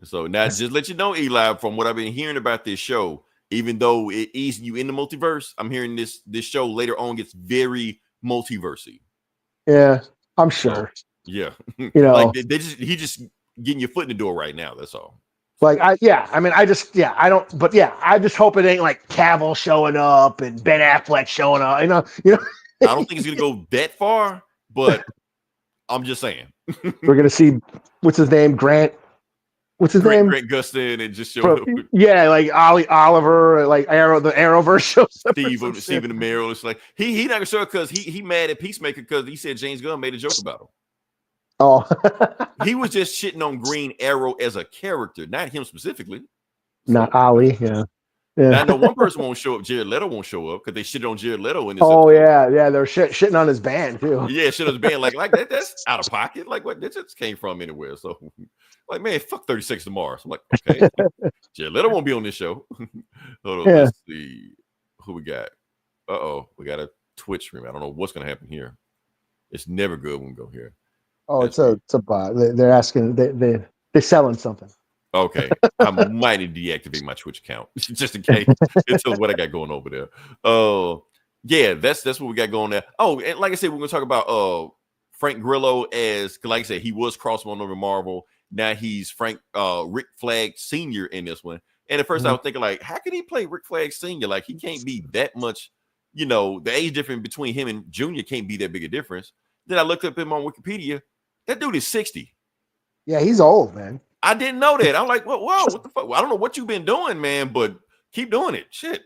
So now, just let you know, Eli, from what I've been hearing about this show, even though it eased you in the multiverse, I'm hearing this show later on gets very multiversy. Yeah, I'm sure. So, yeah, like he just getting your foot in the door right now. That's all. Like I just hope it ain't like Cavill showing up and Ben Affleck showing up. I don't think it's gonna go that far, but I'm just saying. We're gonna see what's his name, Grant. What's his name? Grant Gustin, and just show up. Yeah, like Ollie Oliver, like the Arrowverse shows up. Stephen Amell. It's like he not gonna show up because he mad at Peacemaker because he said James Gunn made a joke about him. Oh, he was just shitting on Green Arrow as a character, not him specifically. Not Ollie, yeah. Now, I know one person won't show up. Jared Leto won't show up because they shitted on Jared Leto. In this yeah, they're shitting on his band too. Yeah, shit on his band. Like that. That's out of pocket. Like what? That just came from anywhere. So, like, man, fuck 36 to Mars. I'm like, okay, Jared Leto won't be on this show. Hold on, let's see who we got. We got a Twitch stream. I don't know what's gonna happen here. It's never good when we go here. Oh, it's a bot. They're asking. They're selling something. Okay, I might need to deactivate my Twitch account just in case. Until what I got going over there. Yeah, that's what we got going there. Oh, and like I said, we're gonna talk about Frank Grillo as, like I said, he was crossing over Marvel. Now he's Rick Flag Sr. in this one. And at first I was thinking, like, how can he play Rick Flag Sr.? Like, he can't be that much. The age difference between him and Junior can't be that big a difference. Then I looked up him on Wikipedia. That dude is 60. Yeah, he's old, man. I didn't know that. I'm like, whoa, what the fuck? I don't know what you've been doing, man, but keep doing it. Shit.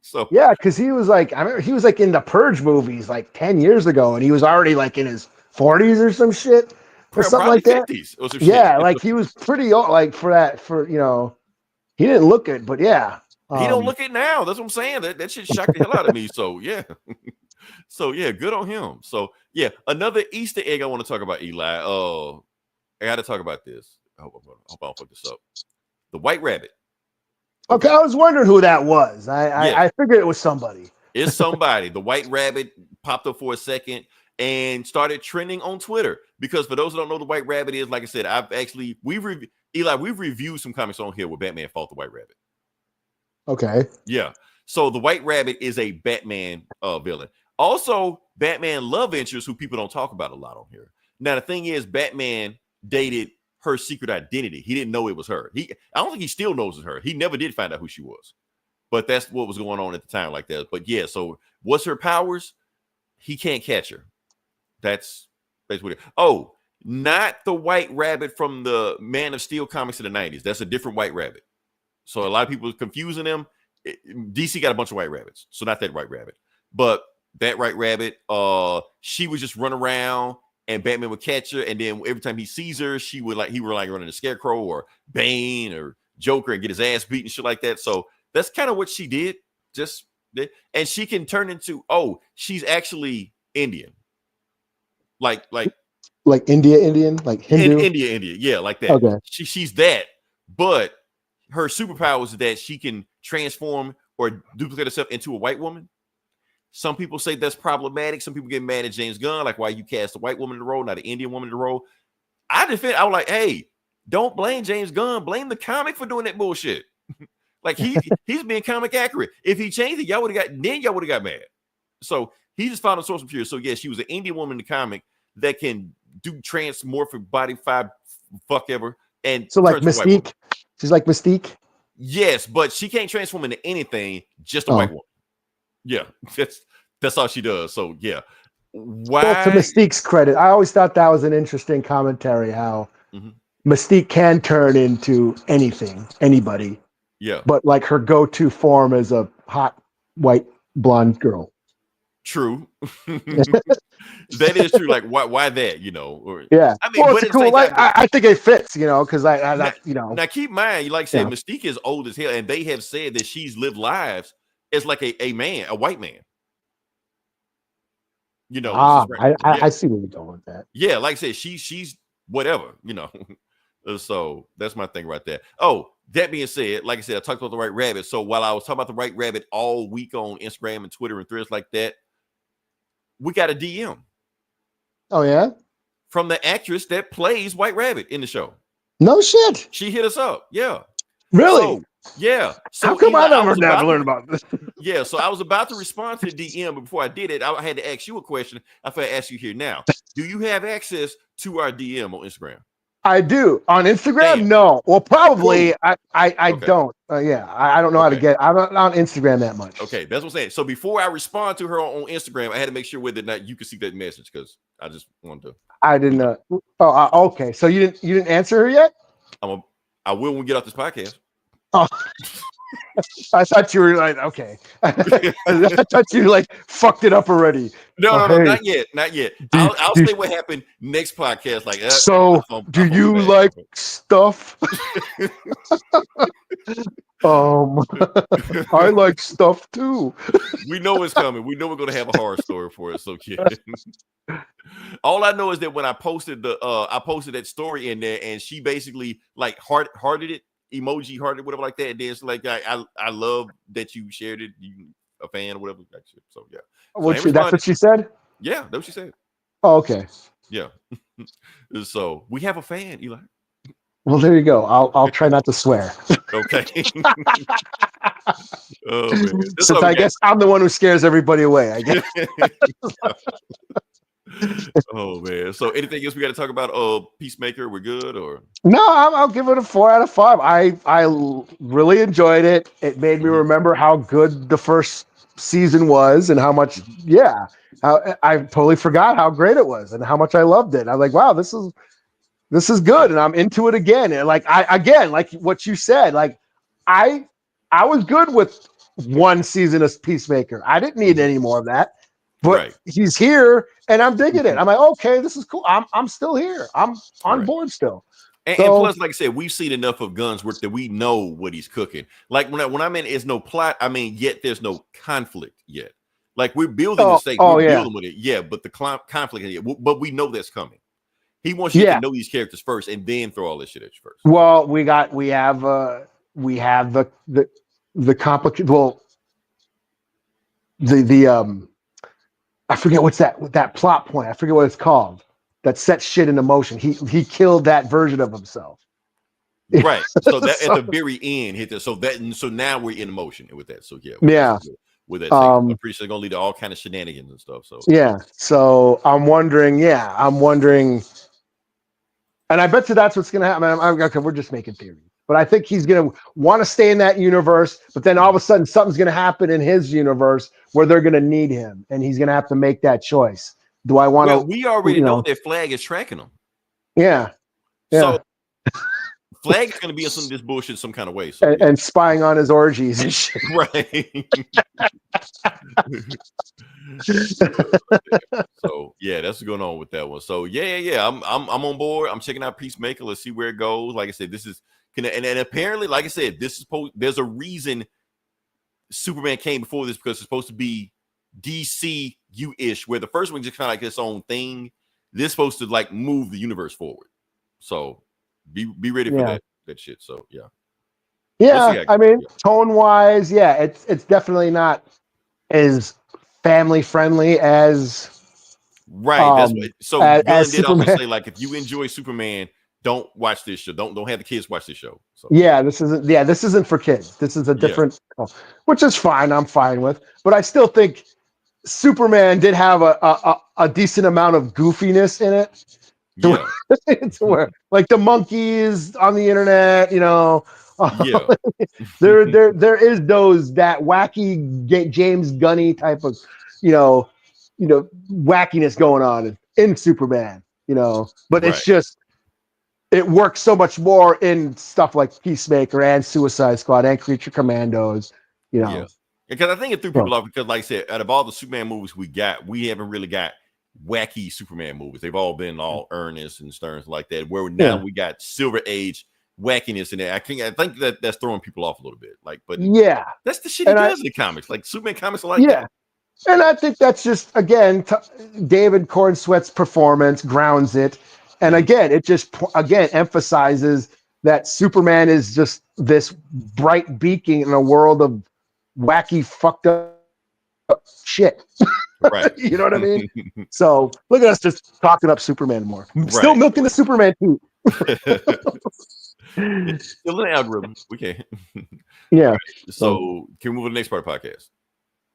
So yeah, because he was like, I remember he was like in the Purge movies like 10 years ago, and he was already like in his 40s or some shit. Or something like 50s that. Yeah, like he was pretty old, like he didn't look it, but yeah. He don't look it now. That's what I'm saying. That shit shocked the hell out of me. So yeah. So yeah, good on him. So yeah, another Easter egg I want to talk about, Eli. I got to talk about this. I hope I don't fuck this up. The White Rabbit. Okay, I was wondering who that was. I figured it was somebody. It's somebody. The White Rabbit popped up for a second and started trending on Twitter. Because for those who don't know, the White Rabbit is, like I said, we've reviewed some comics on here where Batman fought the White Rabbit. Okay. Yeah. So the White Rabbit is a Batman villain. Also, Batman love interest who people don't talk about a lot on here. Now, the thing is, Batman dated her secret identity. He didn't know it was her. I don't think he still knows it's her. He never did find out who she was. But that's what was going on at the time like that. But yeah, so what's her powers? He can't catch her. That's basically it. Oh, not the White Rabbit from the Man of Steel comics in the 90s. That's a different White Rabbit. So a lot of people are confusing them. DC got a bunch of White Rabbits. So not that White Rabbit. But that White Rabbit, she would just run around and Batman would catch her. And then every time he sees her, he would running a Scarecrow or Bane or Joker and get his ass beat and shit like that. So that's kind of what she did. And she can turn into, she's actually Indian. Like Indian, like Hindu? India. Yeah, like that. Okay. She's that. But her superpower is that she can transform or duplicate herself into a white woman. Some people say that's problematic. Some people get mad at James Gunn, like why you cast a white woman in the role, not an Indian woman in the role. I was like, hey, don't blame James Gunn. Blame the comic for doing that bullshit. Like he's being comic accurate. If he changed it, y'all would have got mad. So he just found a source material. So yeah, she was an Indian woman in the comic that can do transmorphic body fuck ever. And so like Mystique, she's like Mystique. Yes, but she can't transform into anything. Just a white woman. Yeah, that's all she does. So yeah, why? Well, to Mystique's credit, I always thought that was an interesting commentary. How Mystique can turn into anything, anybody, Yeah, but like her go-to form is a hot white blonde girl. true. That is true. Like, why that? Or Yeah. I mean, Well, but it's at a the cool. same Like time, but I think it fits, because I now, that now keep in mind, like I said, Yeah. Mystique is old as hell, and they have said that she's lived lives as like a man, a white man. Which is right. I Yeah, see where you're going with that. yeah. Like I said, she's whatever. So that's my thing right there. Oh, that being said, like I said, I talked about the White Rabbit. So while I was talking about the White Rabbit all week on Instagram and Twitter and threads like that, we got a DM Oh yeah. from the actress that plays White Rabbit in the show. No shit. She hit us up. Yeah. Really? So, yeah. So How come Eli, I never learned about this? Yeah. So I was about to respond to the DM, but before I did it, I had to ask you a question. I thought I'd ask you here now. Do you have access to our DM on Instagram? I do. On Instagram, Damn. no. Well, probably Cool. I Okay. don't. Yeah, I don't know how to get. I'm not on Instagram that much. Okay, that's what I'm saying. So before I respond to her on Instagram, I had to make sure whether or not you could see that message because I just wanted to. I didn't. Okay. So you didn't answer her yet? I will when we get off this podcast. Oh, I thought you were like okay. I thought you like fucked it up already. No, Hey, not yet, not yet. I'll say what happened next podcast. Like, so do you like stuff? I like stuff too. We know it's coming. We know we're gonna have a horror story for it. So yeah. All I know is that when I posted that story in there, and she basically like hearted it, emoji hearted, whatever like that. And then it's like I love that you shared it. You a fan or whatever. So yeah. That's what she said? Yeah, that's what she said. Oh, okay. Yeah. So we have a fan, Eli. Well, there you go. I'll try not to swear. Okay. Oh man. Since I guess I'm the one who scares everybody away. I guess. Oh man. So anything else we got to talk about? Peacemaker, we're good or no? I'll give it a 4 out of 5. I really enjoyed it. It made me remember how good the first season was and how much. Yeah, I totally forgot how great it was and how much I loved it. I'm like, wow, this is good, and I'm into it again. And like like what you said, like I was good with one season of Peacemaker. I didn't need any more of that. But he's here, and I'm digging it. I'm like, okay, this is cool. I'm still here. I'm on board still. And plus, like I said, we've seen enough of Gunn's work that we know what he's cooking. Like when I mean, there's no plot. I mean, yet there's no conflict yet. Like we're building the stakes. We're building with it. Yeah, but the conflict. But we know that's coming. He wants you to know these characters first, and then throw all this shit at you first. Well, we have the complicated. Well, the I forget what's that plot point. I forget what it's called. That sets shit into motion. He killed that version of himself. Right. So that at the very end hit this. So now we're in motion with that. So yeah. With that, I'm pretty sure they're gonna lead to all kind of shenanigans and stuff. So yeah. So I'm wondering. And I bet you that's what's gonna happen. Okay, we're just making theories. But I think he's going to want to stay in that universe, but then all of a sudden something's going to happen in his universe where they're going to need him, and he's going to have to make that choice. Do I want to? Well, we already know that Flag is tracking him. Yeah. So Flag is going to be in some of this bullshit some kind of way. So, and spying on his orgies and shit. Right. So yeah, that's what's going on with that one. So yeah. I'm on board. I'm checking out Peacemaker. Let's see where it goes. Like I said, this is. And apparently, like I said, there's a reason Superman came before this, because it's supposed to be DCU-ish, where the first one just kind of like its own thing. This is supposed to like move the universe forward. So be ready for that shit. So yeah. I mean, tone wise, it's definitely not as family friendly as that's what. So Gunn did also say, like, if you enjoy Superman, don't watch this show. Don't have the kids watch this show. So. This isn't for kids. This is a different, which is fine. I'm fine with, but I still think Superman did have a decent amount of goofiness in it. To where, like the monkeys on the internet, there is that wacky James Gunny type of, wackiness going on in Superman, but it's just. it works so much more in stuff like Peacemaker and Suicide Squad and Creature Commandos. You know, Yeah, because I think it threw people off because, like I said, out of all the Superman movies we haven't really got wacky Superman movies. They've all been all earnest and stern like that. Where now we got Silver Age wackiness in there. I think that's throwing people off a little bit. Like, but that's the shit he does in the comics. Like Superman comics are like that. And I think that's just again David Cornsweet's performance grounds it, and again it just emphasizes that Superman is just this bright beacon in a world of wacky, fucked up shit. Right. You know what I mean? So look at us just talking up Superman more. Still milking the Superman too. Still an algorithm. We can't. Yeah. Right. So can we move to the next part of the podcast?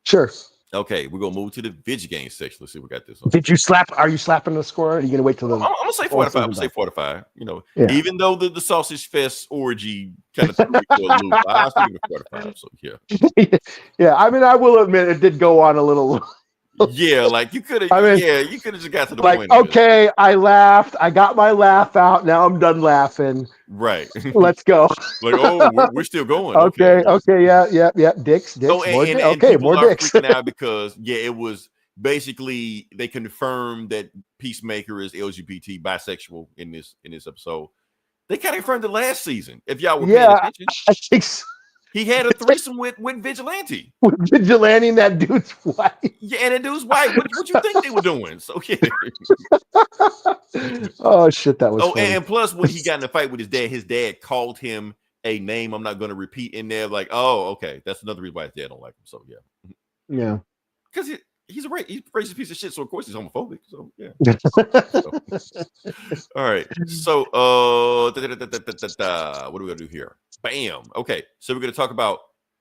Sure. Okay, we're gonna move to the Vidja game section. Let's see what we got this on. Did you slap? Are you slapping the score? Or are you gonna wait till the? I'm gonna say 45. I'm gonna say 45. You know, even though the sausage fest orgy kind of threw me for a loop, I still give it 45. So yeah. I mean, I will admit it did go on a little. Yeah, like you could have. I mean, you could have just got to the point. Okay, I laughed. I got my laugh out. Now I'm done laughing. Right. Let's go. Like, oh, we're still going. Okay. Yeah. Dicks. So, more dicks. Freaking out because it was basically they confirmed that Peacemaker is LGBT bisexual in this episode. They kind of confirmed it last season. If y'all were paying attention, I think so. He had a threesome with Vigilante. With Vigilante and that dude's wife. Yeah, and that dude's wife. What you think they were doing? So Oh shit, that was funny. And plus when he got in a fight with his dad called him a name I'm not going to repeat in there. Like, oh, okay, that's another reason why his dad don't like him. So yeah, because he's a racist piece of shit. So of course he's homophobic. So yeah. All right. So what are we gonna do here? Bam. Okay. So we're gonna talk about.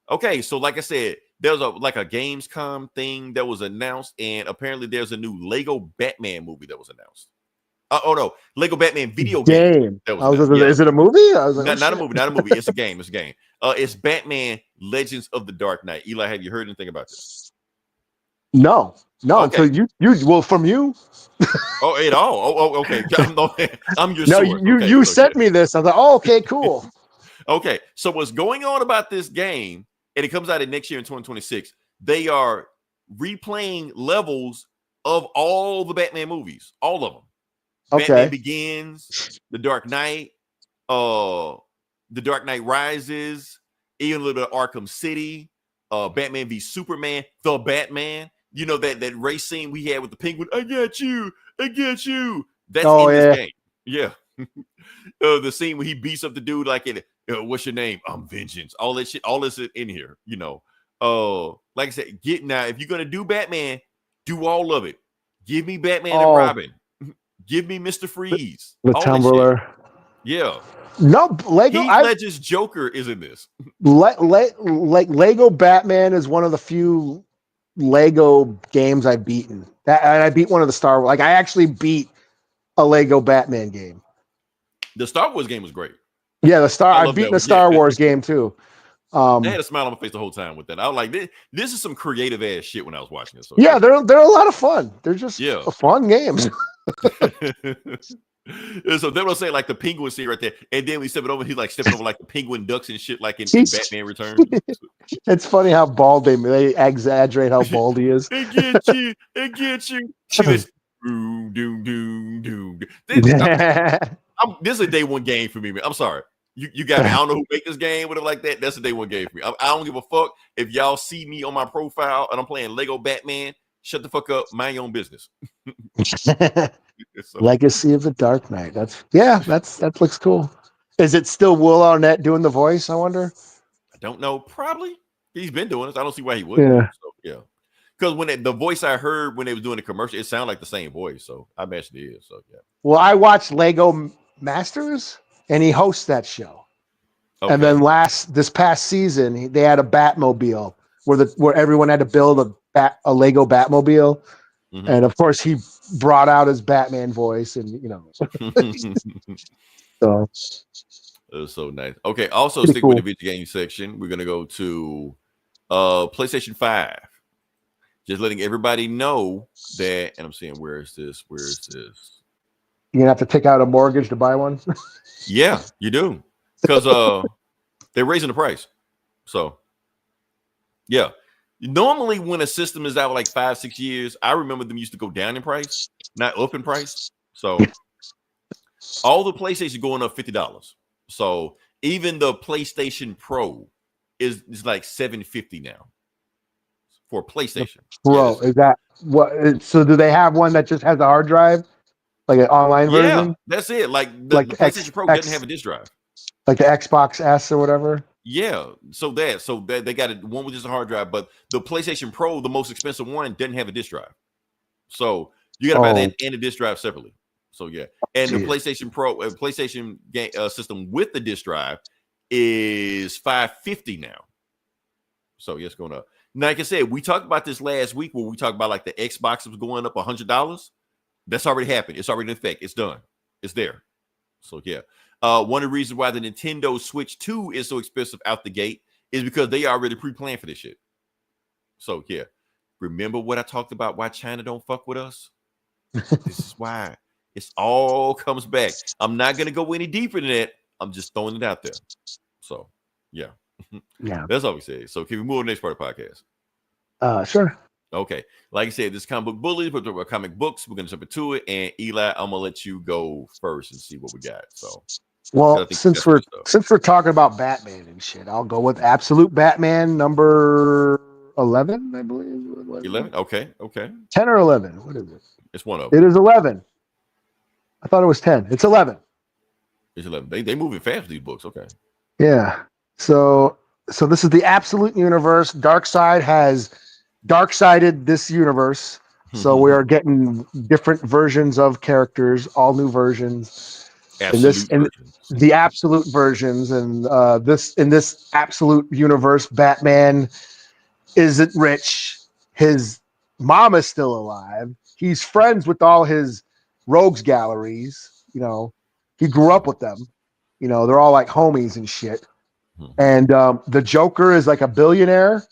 Okay. So like I said, there's a Gamescom thing that was announced, and apparently there's a new Lego Batman movie that was announced. Oh no, Lego Batman video game. Is it a movie? I was like, not a movie. Not a movie. It's a game. It's a game. It's Batman Legends of the Dark Knight. Eli, have you heard anything about this? No. Okay. Until from you. Oh, at all? Oh, okay. I'm your source. You sent me this. I was like, oh, okay, cool. Okay, so what's going on about this game, and it comes out in next year in 2026, they are replaying levels of all the Batman movies, all of them. Okay. Batman Begins, The Dark Knight, The Dark Knight Rises, even a little bit of Arkham City, Batman v Superman, The Batman. You know that race scene we had with the penguin. I got you. That's in this game. Yeah. The scene where he beats up the dude like in what's your name? I'm Vengeance. All that shit. All this is in here. You know. Like I said, if you're gonna do Batman, do all of it. Give me Batman and Robin. Give me Mr. Freeze. The Tumbler. Yeah. No, Lego. Heath Ledger's Joker is in this. Lego Batman is one of the few Lego games I've beaten. I beat one of the Star Wars. Like I actually beat a Lego Batman game. The Star Wars game was great. Yeah, I've beaten the Star Wars game too. I had a smile on my face the whole time with that. I was like, this is some creative ass shit when I was watching this. So yeah, they're a lot of fun. They're just fun games. So they will say like the penguin scene right there, and then we step it over. He's like stepping over like the penguin ducks and shit, like in Batman Returns. It's funty how bald they exaggerate how bald he is. It gets you. This is a day one game for me, man. I'm sorry. You got me. I don't know who made this game, whatever like that. That's a day one game for me. I don't give a fuck if y'all see me on my profile and I'm playing Lego Batman. Shut the fuck up. Mind your own business. Legacy of the Dark Knight. That looks cool. Is it still Will Arnett doing the voice? I wonder. I don't know. Probably. He's been doing this. I don't see why he wouldn't. Yeah. So, yeah. Because when the voice I heard when they was doing the commercial, it sounded like the same voice. So I imagine it is. So yeah. Well, I watched Lego Masters, and he hosts that show. Okay. And then this past season, they had a Batmobile where everyone had to build a Lego Batmobile, and of course he brought out his Batman voice, and you know. So it was so nice. Okay, also stick with the video game section. We're gonna go to PlayStation 5. Just letting everybody know that, and I'm saying, where is this? You're gonna have to take out a mortgage to buy one. Yeah, you do. Because they're raising the price. So yeah. Normally when a system is out like 5-6 years, I remember them used to go down in price, not up in price. So all the PlayStation going up $50. So even the PlayStation Pro is like $750 now for PlayStation. Bro, is that what? So do they have one that just has a hard drive, like an online version, that's it. Like the like PlayStation Pro doesn't have a disc drive. like the Xbox S or whatever? Yeah, so that they got one with just a hard drive, but the PlayStation Pro, the most expensive one, doesn't have a disc drive. So you got to buy that and a disc drive separately. So yeah, and the PlayStation Pro, PlayStation game system with the disc drive is $550 now. So yeah, it's going up. Now, like I said, we talked about this last week where we talked about like the Xbox was going up $100. That's already happened. It's already in effect. It's done. It's there. So yeah. One of the reasons why the Nintendo Switch 2 is so expensive out the gate is because they already pre-planned for this shit. So yeah, remember what I talked about why China don't fuck with us? This is why it's all comes back. I'm not gonna go any deeper than that. I'm just throwing it out there. So yeah. That's all we say. So can we move to the next part of the podcast? Sure. Okay. Like I said, this comic book bullies, but we're comic books. We're gonna jump into it. And Eli, I'm gonna let you go first and see what we got. So well, since we're talking about Batman and shit, I'll go with Absolute Batman number 11, I believe. 11? Okay. 10 or 11. What is it? It's one of them. It is 11. I thought it was 10. It's 11. It's 11. They moving fast with these books. Okay. Yeah. So this is the Absolute Universe. Darkseid has dark-sided this universe. So we are getting different versions of characters, all new versions. The absolute versions, and in this absolute universe, Batman isn't rich. His mom is still alive. He's friends with all his rogues galleries. You know, he grew up with them. You know, they're all like homies and shit. And the Joker is like a billionaire,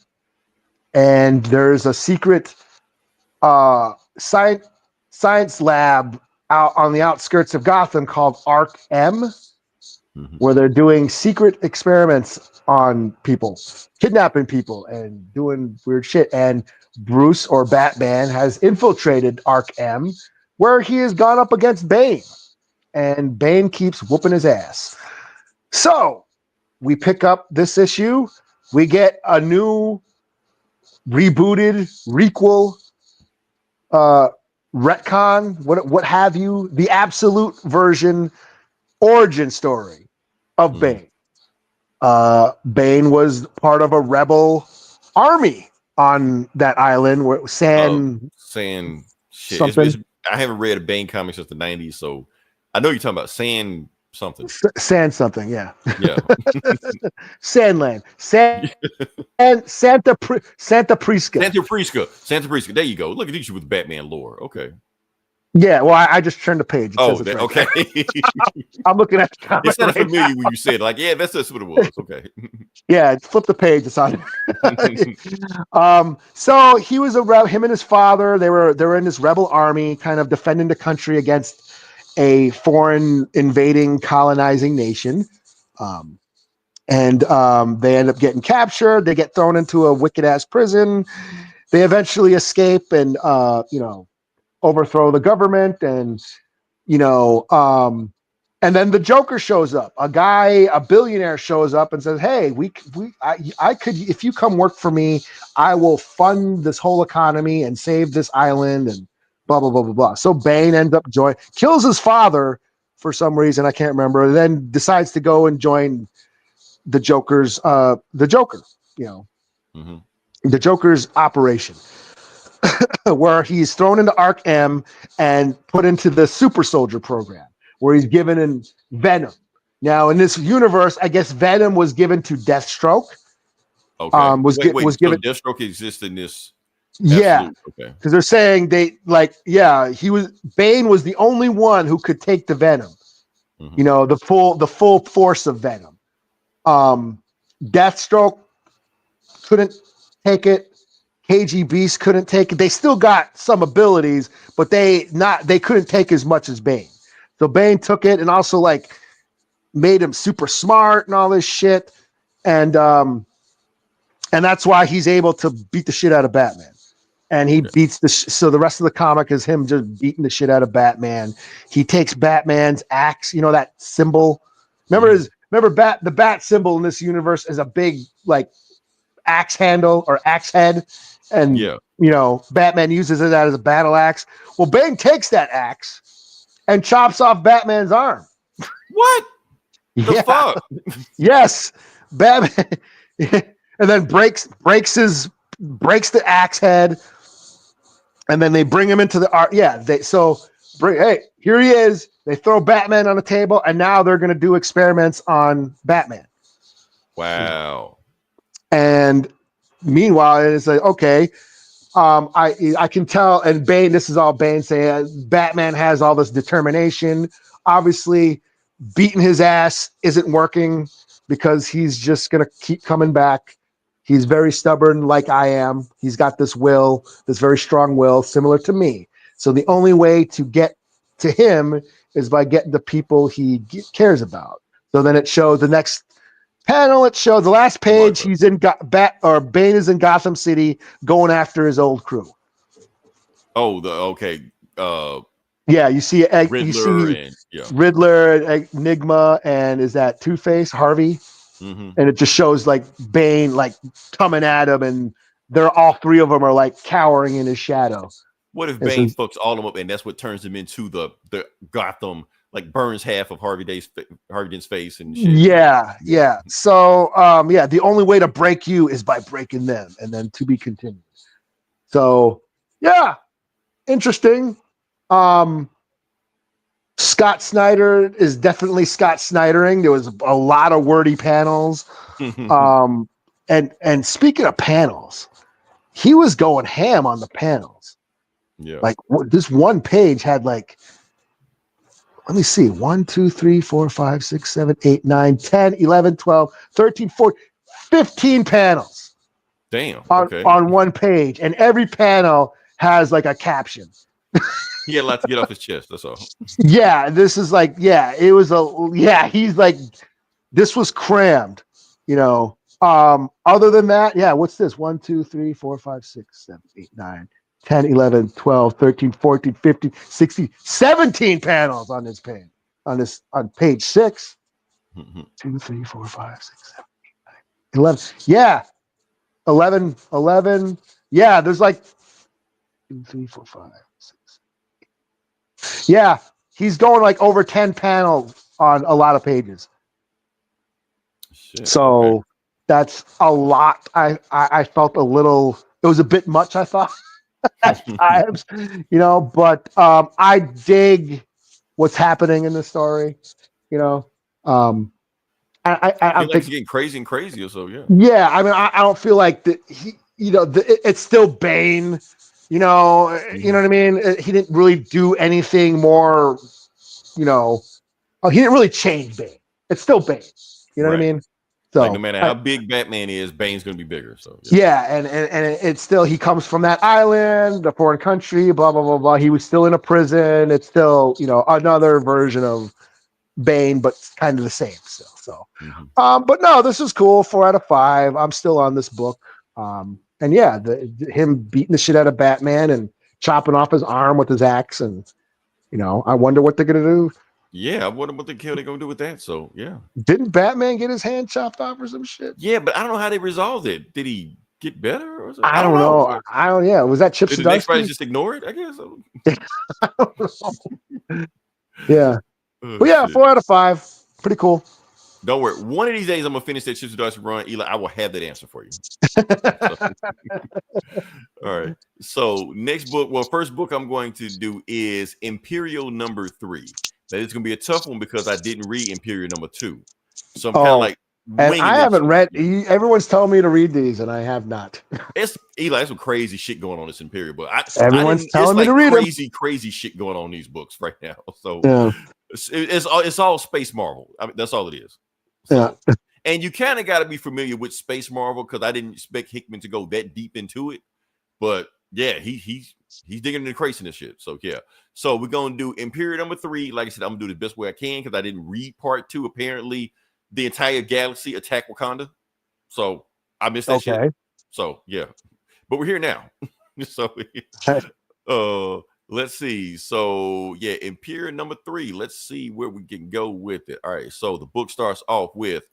and there's a secret science lab out on the outskirts of Gotham called Arc M, where they're doing secret experiments on people, kidnapping people and doing weird shit. And Bruce, or Batman, has infiltrated Arc M, where he has gone up against Bane, and Bane keeps whooping his ass. So we pick up this issue. We get a new rebooted requel, retcon, what have you, the absolute version origin story of Bane. Bane was part of a rebel army on that island where sand shit. I haven't read a Bane comic since the 90s, so I know you're talking about sand something. Sand something, yeah. Yeah. Sandland. Santa Prisca. Santa Prisca. There you go. Look at you with Batman lore. Okay. Yeah, well, I just turned the page. Okay. I'm looking at the comic. It's not familiar when you said like, yeah, that's what it was. Okay. Yeah, flip the page. It's on. So he was him and his father. They were in this rebel army, kind of defending the country against a foreign invading, colonizing nation. And they end up getting captured. They get thrown into a wicked ass prison. They eventually escape and overthrow the government, and and then the Joker shows up. A billionaire shows up and says, "Hey, I could, if you come work for me, I will fund this whole economy and save this island and blah blah blah blah blah." So Bane ends up kills his father for some reason, I can't remember, and then decides to go and join the Joker's the Joker's operation. Where he's thrown into Arc M and put into the super soldier program, where he's given in Venom. Now, in this universe, I guess Venom was given to Deathstroke. Okay. Was given. So Deathstroke exists in this. Yeah. Okay. Because they're saying Bane was the only one who could take the Venom. The full force of Venom. Deathstroke couldn't take it. KG Beast couldn't take it. They still got some abilities, but they couldn't take as much as Bane. So Bane took it and also like made him super smart and all this shit. And that's why he's able to beat the shit out of Batman. And he beats so the rest of the comic is him just beating the shit out of Batman. He takes Batman's axe, that symbol. Remember the bat symbol in this universe is a big like axe handle or axe head, and Batman uses it as a battle axe. Well, Bane takes that axe and chops off Batman's arm. What? The fuck? Yes, Batman, and then breaks the axe head, and then they bring him into the art. Yeah, hey, here he is. They throw Batman on the table, and now they're going to do experiments on Batman. Wow. And meanwhile, it's like, okay, I can tell, and Bane, this is all Bane saying, Batman has all this determination. Obviously, beating his ass isn't working because he's just going to keep coming back. He's very stubborn like I am. He's got this will, this very strong will, similar to me. So the only way to get to him is by getting the people he cares about. So then it shows the next panel. It shows the last page. He's in Bane is in Gotham City going after his old crew. Oh, okay. Yeah, you see Riddler, Riddler, Enigma, and is that Two-Face, Harvey? Mm-hmm. And it just shows like Bane like coming at him, and all three of them are like cowering in his shadow. What if Bane fucks all of them up, and that's what turns him into the Gotham, like burns half of Harvey Dent's face and shit? Yeah. So the only way to break you is by breaking them, and then to be continued. So yeah, interesting. Scott Snyder is definitely Scott Snydering. There was a lot of wordy panels. And speaking of panels, he was going ham on the panels. Yeah. Like this one page had like, let me see, 1, 2, 3, 4, 5, 6, 7, 8, 9, 10, 11, 12, 13, 14, 15 panels. Damn. On one page. And every panel has like a caption. He had a lot to get off his chest. That's all. Yeah, this is like, he's like, this was crammed, Other than that, what's this? 1, 2, 3, 4, 5, 6, 7, 8, 9, 10, 11, 12, 13, 14, 15, 16, 17 panels on this page. On page 6. 2, 3, 4, 5, 6, 7, 8, 9, 11. Yeah. 11. Yeah, there's like 2, 3, 4, 5. Yeah, he's going like over 10 panels on a lot of pages. Shit, so that's a lot. I felt a little, it was a bit much, I thought, at times, but I dig what's happening in the story, I think it's getting crazy and crazier, so yeah. Yeah, I mean, I don't feel like it's still Bane. You know what I mean? He didn't really do anything more, he didn't really change Bane. It's still Bane. You know what I mean? So like no matter how big Batman is, Bane's going to be bigger. So and it's still, he comes from that island, a foreign country, blah, blah, blah, blah. He was still in a prison. It's still, another version of Bane, but kind of the same still. So, but no, this is cool. 4 out of 5. I'm still on this book. And yeah, him beating the shit out of Batman and chopping off his arm with his axe, and I wonder what they're gonna do. Yeah, I wonder what the hell they're gonna do with that. So yeah, didn't Batman get his hand chopped off or some shit? Yeah, but I don't know how they resolved it. Did he get better? Or I don't know. Yeah, was that Chip? Did the next writer just ignore it? I guess. I don't know. Yeah, but yeah, 4 out of 5. Pretty cool. Don't worry. One of these days, I'm gonna finish that Chip Zdarsky run, Eli. I will have that answer for you. All right. So next book. Well, first book I'm going to do is Imperial number 3. That is gonna be a tough one because I didn't read Imperial number 2. So I'm kind of like. And I haven't read. Everyone's telling me to read these, and I have not. It's Eli. There's some crazy shit going on in this Imperial book. Everyone's telling me to read crazy shit going on in these books right now. So it's all Space Marvel. I mean, that's all it is. So, and you kind of got to be familiar with Space Marvel because I didn't expect Hickman to go that deep into it. But yeah, he's He's digging in the crates and this shit. So yeah. So we're gonna do Imperial number 3. Like I said, I'm gonna do the best way I can because I didn't read part 2. Apparently, the entire galaxy attacked Wakanda. So I missed that shit. So yeah. But we're here now. So let's see. So yeah, Imperial number 3. Let's see where we can go with it. All right. So the book starts off with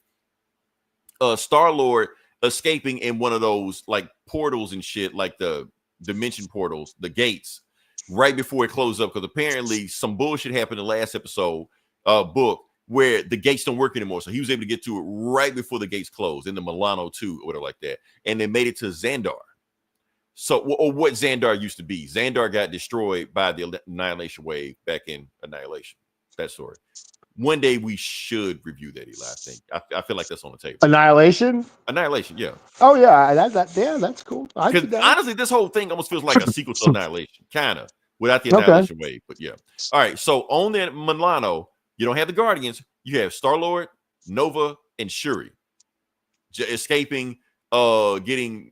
Star-Lord escaping in one of those like portals and shit, like the dimension portals, the gates, right before it closed up, because apparently some bullshit happened in the last episode book where the gates don't work anymore. So he was able to get to it right before the gates closed in the Milano 2 or whatever like that. And they made it to Xandar. So, or what Xandar used to be. Xandar got destroyed by the Annihilation Wave back in Annihilation. That story. One day we should review that, Eli. I think. I feel like that's on the table. Annihilation, yeah. Oh yeah, that's cool. Because honestly, this whole thing almost feels like a sequel to Annihilation, kind of, without the Annihilation Wave. But yeah. All right. So on that Milano, you don't have the Guardians. You have Star-Lord, Nova, and Shuri escaping, getting,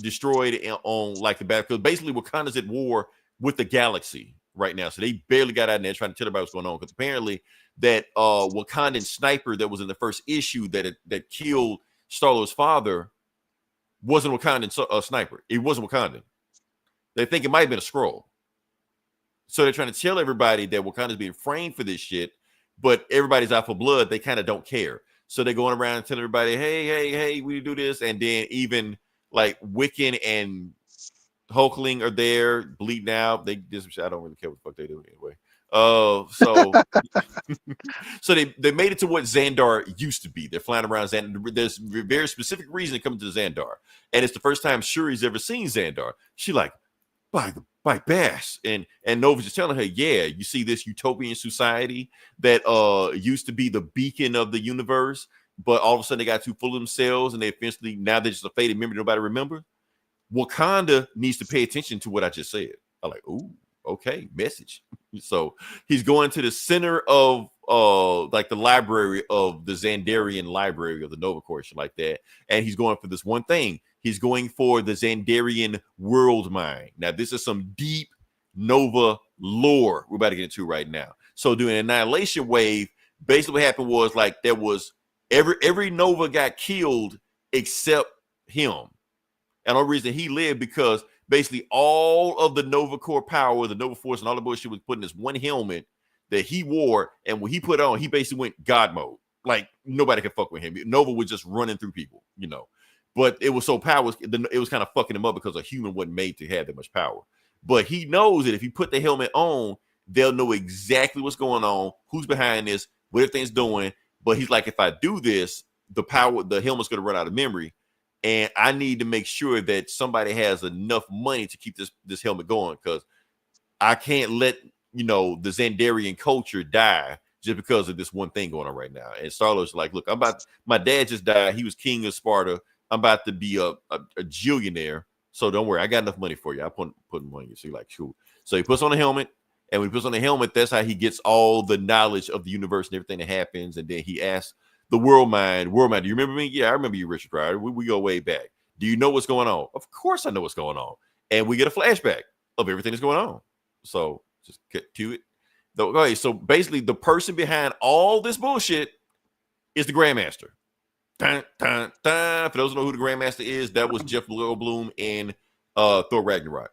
destroyed on like the battlefield. Basically, Wakanda's at war with the galaxy right now, so they barely got out in there trying to tell everybody what's going on. Because apparently, that Wakandan sniper that was in the first issue that killed Star-Lord's father wasn't Wakandan sniper. It wasn't Wakandan. They think it might have been a scroll. So they're trying to tell everybody that Wakanda's being framed for this shit, but everybody's out for blood. They kind of don't care. So they're going around and telling everybody, hey, we do this, and then even like Wiccan and Hulkling are there bleeding out. They did some shit. I don't really care what the fuck they do anyway. So they made it to what Xandar used to be. They're flying around Xandar. There's a very specific reason to come to Xandar, and it's the first time Shuri's ever seen Xandar. She like by Bass, and Nova's just telling her, yeah, you see this utopian society that used to be the beacon of the universe, but all of a sudden they got too full of themselves, and now they're just a faded memory nobody remember. Wakanda needs to pay attention to what I just said. I'm like, ooh, okay, message. So he's going to the center of like the library of the Xandarian library of the Nova Corps, like that, and he's going for this one thing. He's going for the Xandarian world mind. Now, this is some deep Nova lore we're about to get into right now. So during Annihilation Wave, basically what happened was like there was every Nova got killed except him. And the reason he lived because basically all of the Nova Corps power, the Nova Force, and all the bullshit was put in this one helmet that he wore. And when he put on, he basically went God mode. Like nobody could fuck with him. Nova was just running through people, But it was so powerful, it was kind of fucking him up because a human wasn't made to have that much power. But he knows that if he put the helmet on, they'll know exactly what's going on, who's behind this, what everything's doing. But he's like, if I do this, the helmet's going to run out of memory. And I need to make sure that somebody has enough money to keep this helmet going, because I can't let, the Xandarian culture die just because of this one thing going on right now. And Star-Lord's like, look, my dad just died. He was king of Sparta. I'm about to be a gillionaire. So don't worry. I got enough money for you. I put money in you. So you're like, cool. So he puts on a helmet. And when he puts on the helmet, that's how he gets all the knowledge of the universe and everything that happens. And then he asks the world mind, do you remember me? Yeah, I remember you, Richard Pryor. We go way back. Do you know what's going on? Of course I know what's going on. And we get a flashback of everything that's going on. So just get to it. Okay, so basically the person behind all this bullshit is the Grandmaster. Dun, dun, dun. For those who know who the Grandmaster is, that was Jeff Goldblum in Thor Ragnarok.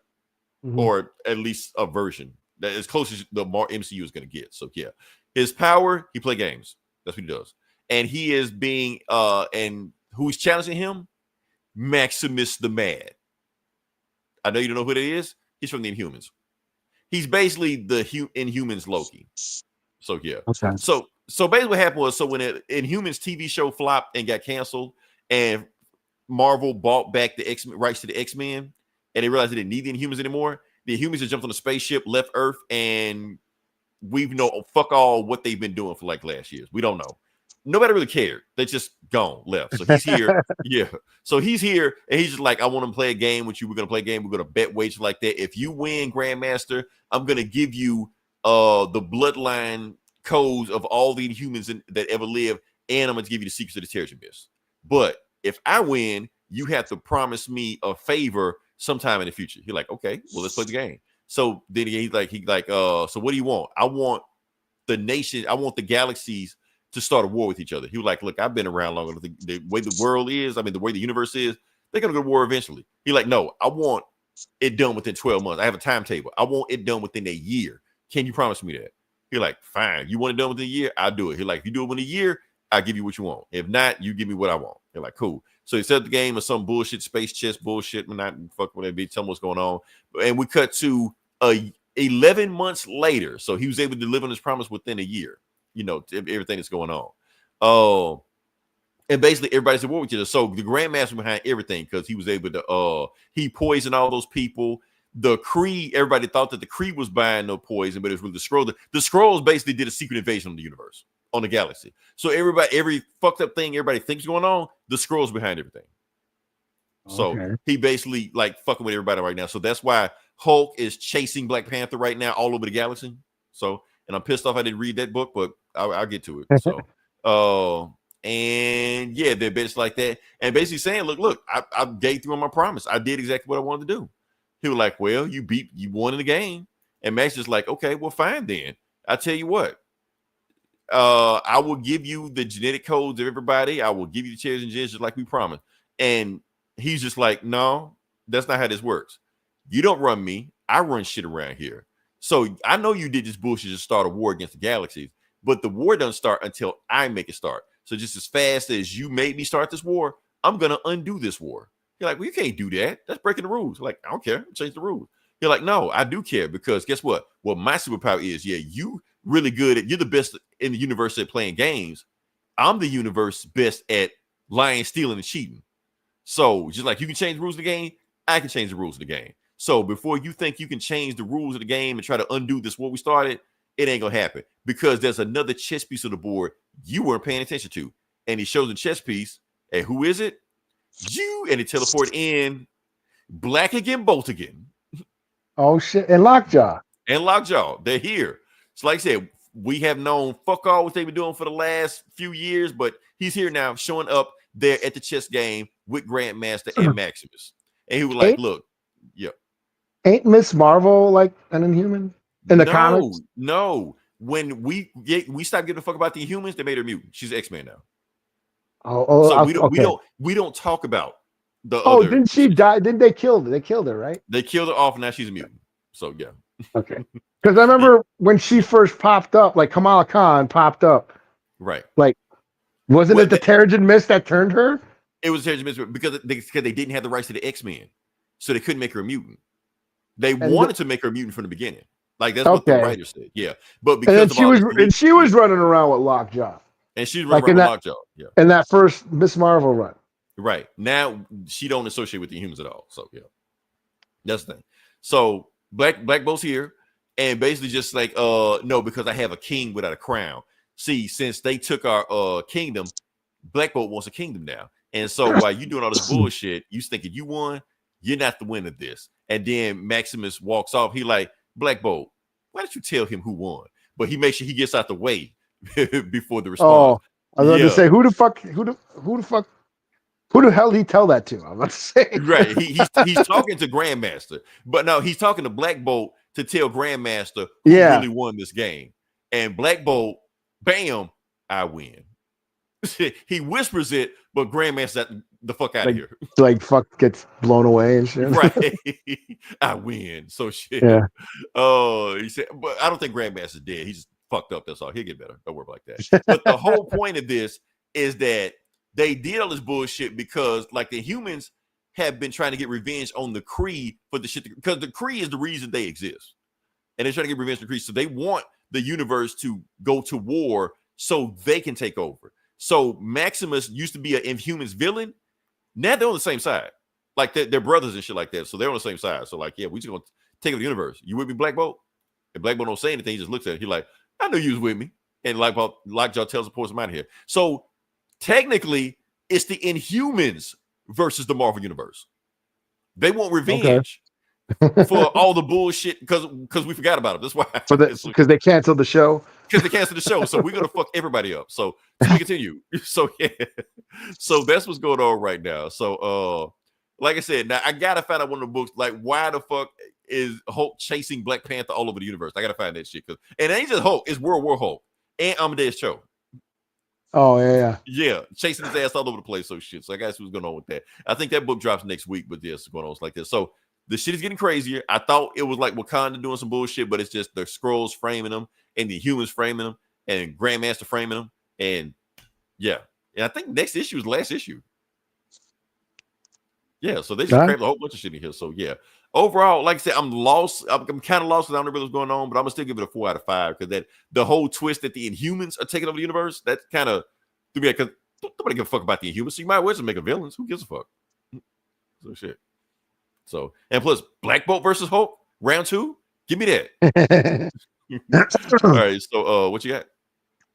Mm-hmm. Or at least a version. That is close as the MCU is going to get. So yeah. His power, he play games. That's what he does. And he is being, and who's challenging him? Maximus the Mad. I know you don't know who that is. He's from the Inhumans. He's basically the Inhumans Loki. So yeah. Okay. So basically what happened was, so when Inhumans TV show flopped and got canceled, and Marvel bought back the rights to the X-Men, and they realized they didn't need the Inhumans anymore, the Inhumans just jumped on a spaceship, left Earth, and we know fuck all what they've been doing for like last years. We don't know. Nobody really cared. They just gone, left. So he's here. Yeah. So he's here, and he's just like, I want to play a game with you. We're going to play a game. We're going to bet wages like that. If you win, Grandmaster, I'm going to give you the bloodline codes of all the humans that ever lived, and I'm going to give you the secrets of the Terrigen Mist. But if I win, you have to promise me a favor sometime in the future. He's like, okay, well, let's play the game. So then he's like, so what do you want? I want the galaxies to start a war with each other. He was like, look, I've been around longer. The way the world is, the way the universe is, they're gonna go to war eventually. He's like, no, I want it done within 12 months. I have a timetable. I want it done within a year. Can you promise me that? He's like, fine. You want it done within a year? I'll do it. He's like, if you do it within a year, I'll give you what you want. If not, you give me what I want. They're like, cool. So he set the game of some bullshit, space chess bullshit. We're not fuck whatever be. Tell me what's going on. And we cut to 11 months later. So he was able to deliver on his promise within a year. Everything that's going on. And basically everybody's at war with each other. So the Grandmaster behind everything, because he was able to he poisoned all those people. The Kree, everybody thought that the Kree was buying no poison, but it was really the Skrulls. The Skrulls basically did a secret invasion on the universe, on the galaxy. So every fucked up thing everybody thinks going on, the Skrulls behind everything. So he basically like fucking with everybody right now. So that's why Hulk is chasing Black Panther right now all over the galaxy. So, and I'm pissed off I didn't read that book, but I'll get to it. So, and yeah, they're basically like that. And basically saying, look, I gave through on my promise. I did exactly what I wanted to do. He was like, well, you won in the game. And Max is like, okay, well, fine then. I tell you what, I will give you the genetic codes of everybody. I will give you the chairs and gens just like we promised. And he's just like, no, that's not how this works. You don't run me. I run shit around here. So I know you did this bullshit to start a war against the galaxies, but the war doesn't start until I make it start. So just as fast as you made me start this war, I'm going to undo this war. You're like, well, you can't do that. That's breaking the rules. Like, I don't care. Change the rules. You're like, no, I do care, because guess what? What my superpower is, you really good at, you're the best in the universe at playing games. I'm the universe best at lying, stealing, and cheating. So just like you can change the rules of the game, I can change the rules of the game. So before you think you can change the rules of the game and try to undo this war we started, it ain't gonna happen, because there's another chess piece of the board you weren't paying attention to. And he shows the chess piece, and who is it? You. And he teleport in Black again, Bolt again. Oh shit! And Lockjaw. They're here. So like I said, we have known fuck all what they've been doing for the last few years, but he's here now, showing up there at the chess game with Grandmaster and Maximus. And he was like, look, ain't Miss Marvel like an Inhuman in the comics? No. When we stopped giving a fuck about the Inhumans, they made her mutant. She's X-Men now. So we don't talk about the other. Didn't she die? Didn't they kill her? They killed her, right? They killed her off, and now she's a mutant. So yeah. Okay. Because I remember when she first popped up, like Kamala Khan popped up. Right. Like, wasn't it the Terrigen Mist that turned her? It was Terrigen Mist because they didn't have the rights to the X-Men, so they couldn't make her a mutant. They wanted to make her a mutant from the beginning. Like that's what the writers said. Yeah, but because she was running around with Lockjaw. And she's running around with Lockjaw. Yeah. In that first Miss Marvel run. Right. Now she don't associate with the humans at all. So yeah. That's the thing. So Black Bolt's here, and basically just like no, because I have a king without a crown. See, since they took our kingdom, Black Bolt wants a kingdom now. And so while you doing all this bullshit, you thinking you won, you're not the winner of this. And then Maximus walks off. He like, Black Bolt, why don't you tell him who won? But he makes sure he gets out the way before the response. Oh, I was going to say, who the hell did he tell that to? I'm about to say. Right. He's talking to Grandmaster, but no, he's talking to Black Bolt to tell Grandmaster who really won this game. And Black Bolt, bam, I win. He whispers it, but Grandmaster the fuck out of here. Like fuck gets blown away and shit. Right. I win. So shit. Yeah. Oh, he said, but I don't think Grandmaster's dead. He's just fucked up. That's all. He'll get better. Don't worry like that. But the whole point of this is that they did all this bullshit because like the humans have been trying to get revenge on the Kree for the shit, because the Kree is the reason they exist. And they're trying to get revenge on the Kree. So they want the universe to go to war so they can take over. So Maximus used to be an Inhumans villain. Now they're on the same side. Like they're brothers and shit like that. So they're on the same side. So like, yeah, we just gonna take over the universe. You with me, Black Bolt? And Black Bolt don't say anything. He just looks at it. He's like, I knew you was with me. And Lockjaw tells the ports him out of here. So technically, it's the Inhumans versus the Marvel Universe. They want revenge for all the bullshit because we forgot about it. That's why. Because they canceled the show. Because they canceled the show. So we're gonna fuck everybody up. So we continue. So yeah. So that's what's going on right now. So like I said, now I gotta find out one of the books. Like, why the fuck is Hulk chasing Black Panther all over the universe? I gotta find that shit. And it ain't just Hulk, it's World War Hulk and Amadeus Cho. Oh yeah. Yeah, chasing his ass all over the place. So shit. So I guess what's going on with that. I think that book drops next week, but yes, going on like this. So the shit is getting crazier. I thought it was like Wakanda doing some bullshit, but it's just the scrolls framing them and the humans framing them and Grandmaster framing them. And yeah. And I think next issue is the last issue. Yeah, so they just crammed a whole bunch of shit in here. So yeah. Overall, like I said, I'm lost. I'm kind of lost because I don't know what's going on, but I'm gonna still give it a 4 out of 5 because that the whole twist that the Inhumans are taking over the universe, that's kind of to me because nobody give a fuck about the Inhumans. So you might as well just make a villains. Who gives a fuck? So shit. So and plus Black Bolt versus Hulk, round 2. Give me that. All right. So what you got?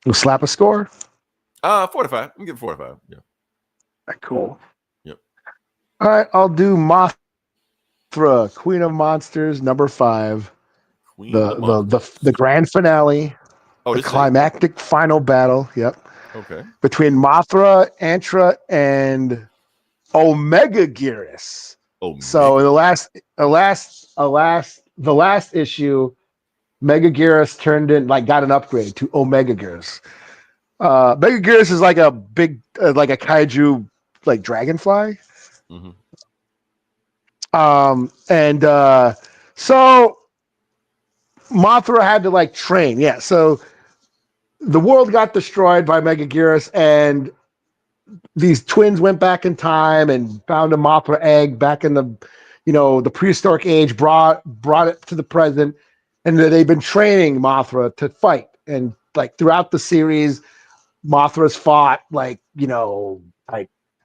We'll slap a score. 4 to 5. I'm giving 4 to 5. Yeah. Cool. Yep. All right, I'll do Mothra, Queen of Monsters, number 5. The grand finale. The climactic final battle. Yep. Okay. Between Mothra, Antra, and Omega Gearus. So the last issue, Mega Gearus turned in, like, got an upgrade to Omega Gearus. Mega Gearus is like a big, like a kaiju, like dragonfly. Mm-hmm. So Mothra had to like train. Yeah. So the world got destroyed by Mega Gearus, and these twins went back in time and found a Mothra egg back in the, the prehistoric age, brought it to the present, and they've been training Mothra to fight. And like throughout the series, Mothra's fought like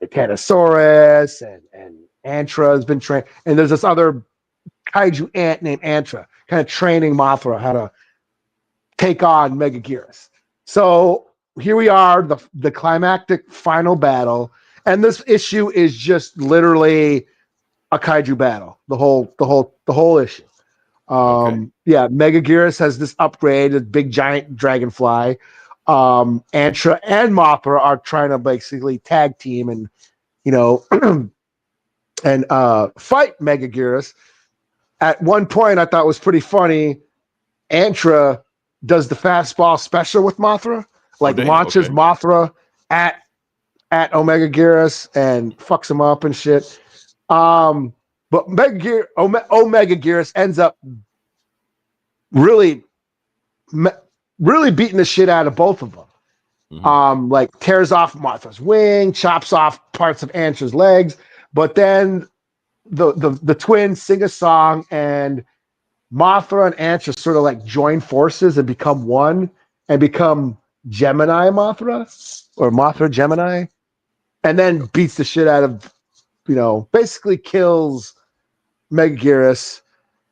Titanosaurus and Antra has been trained, and there's this other kaiju ant named Antra kind of training Mothra how to take on Mega Gearus. So here we are, the climactic final battle, and this issue is just literally a kaiju battle. The whole issue. Yeah, Mega Gearus has this upgrade, a big giant dragonfly. Antra and Mothra are trying to basically tag team and and fight Mega Gearus. At one point, I thought was pretty funny. Antra does the fastball special with Mothra, launches Mothra at Omega Gearus and fucks him up and shit. But Omega Gearus ends up really beating the shit out of both of them. Mm-hmm. Tears off Mothra's wing, chops off parts of Antra's legs, but then the twins sing a song, and Mothra and Antra sort of like join forces and become one and become Gemini Mothra or Mothra Gemini, and then beats the shit out of, basically kills Mega Gearus.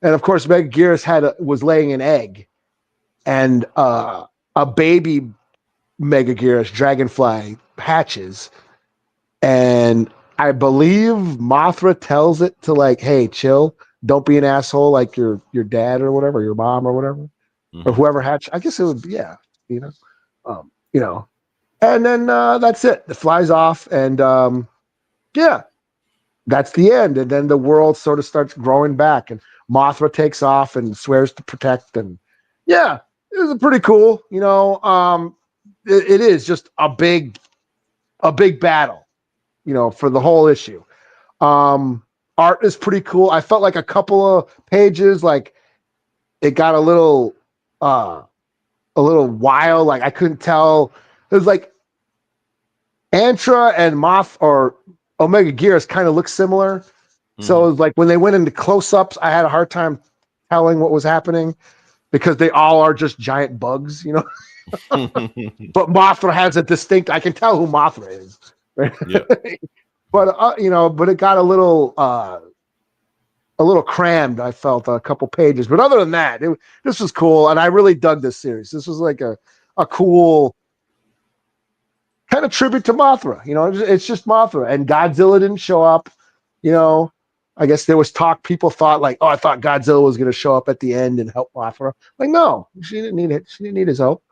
And of course, Mega Gearus was laying an egg, and a baby Mega Gearus dragonfly hatches, and I believe Mothra tells it to like, hey, chill, don't be an asshole like your dad or whatever, your mom or whatever, or whoever hatched. I guess it would be, and then that's it. It flies off, and that's the end. And then the world sort of starts growing back, and Mothra takes off and swears to protect. And it was pretty cool. It is just a big battle, for the whole issue. Art is pretty cool. I felt like a couple of pages, like it got a little wild. Like I couldn't tell. It was like Antra and or Omega Gearus kind of look similar. Mm-hmm. So it was like when they went into close-ups, I had a hard time telling what was happening because they all are just giant bugs, But Mothra has a distinct. I can tell who Mothra is. Right? Yeah. But it got a little crammed. I felt a couple pages, but other than that, this was cool, and I really dug this series. This was like a cool kind of tribute to Mothra. It's just Mothra, and Godzilla didn't show up. I guess there was talk. People thought like, oh, I thought Godzilla was going to show up at the end and help Mothra. Like, no, she didn't need it. She didn't need his help.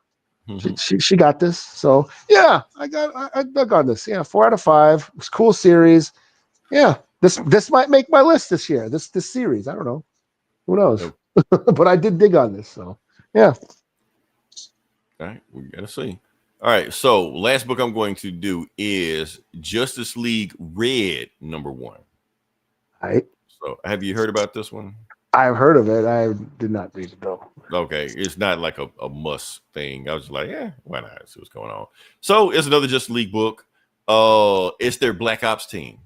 Mm-hmm. She got this. So yeah, I dug on this. Yeah, 4 out of 5. It was a cool series. Yeah, This might make my list this year. This series. I don't know. Who knows? Nope. But I did dig on this, so yeah. All right, we gotta see. All right, so last book I'm going to do is Justice League Red #1. All right. So have you heard about this one? I've heard of it. I did not read it though. Okay, it's not like a must thing. I was just like, yeah, why not? See what's going on. So it's another Justice League book. It's their Black Ops team.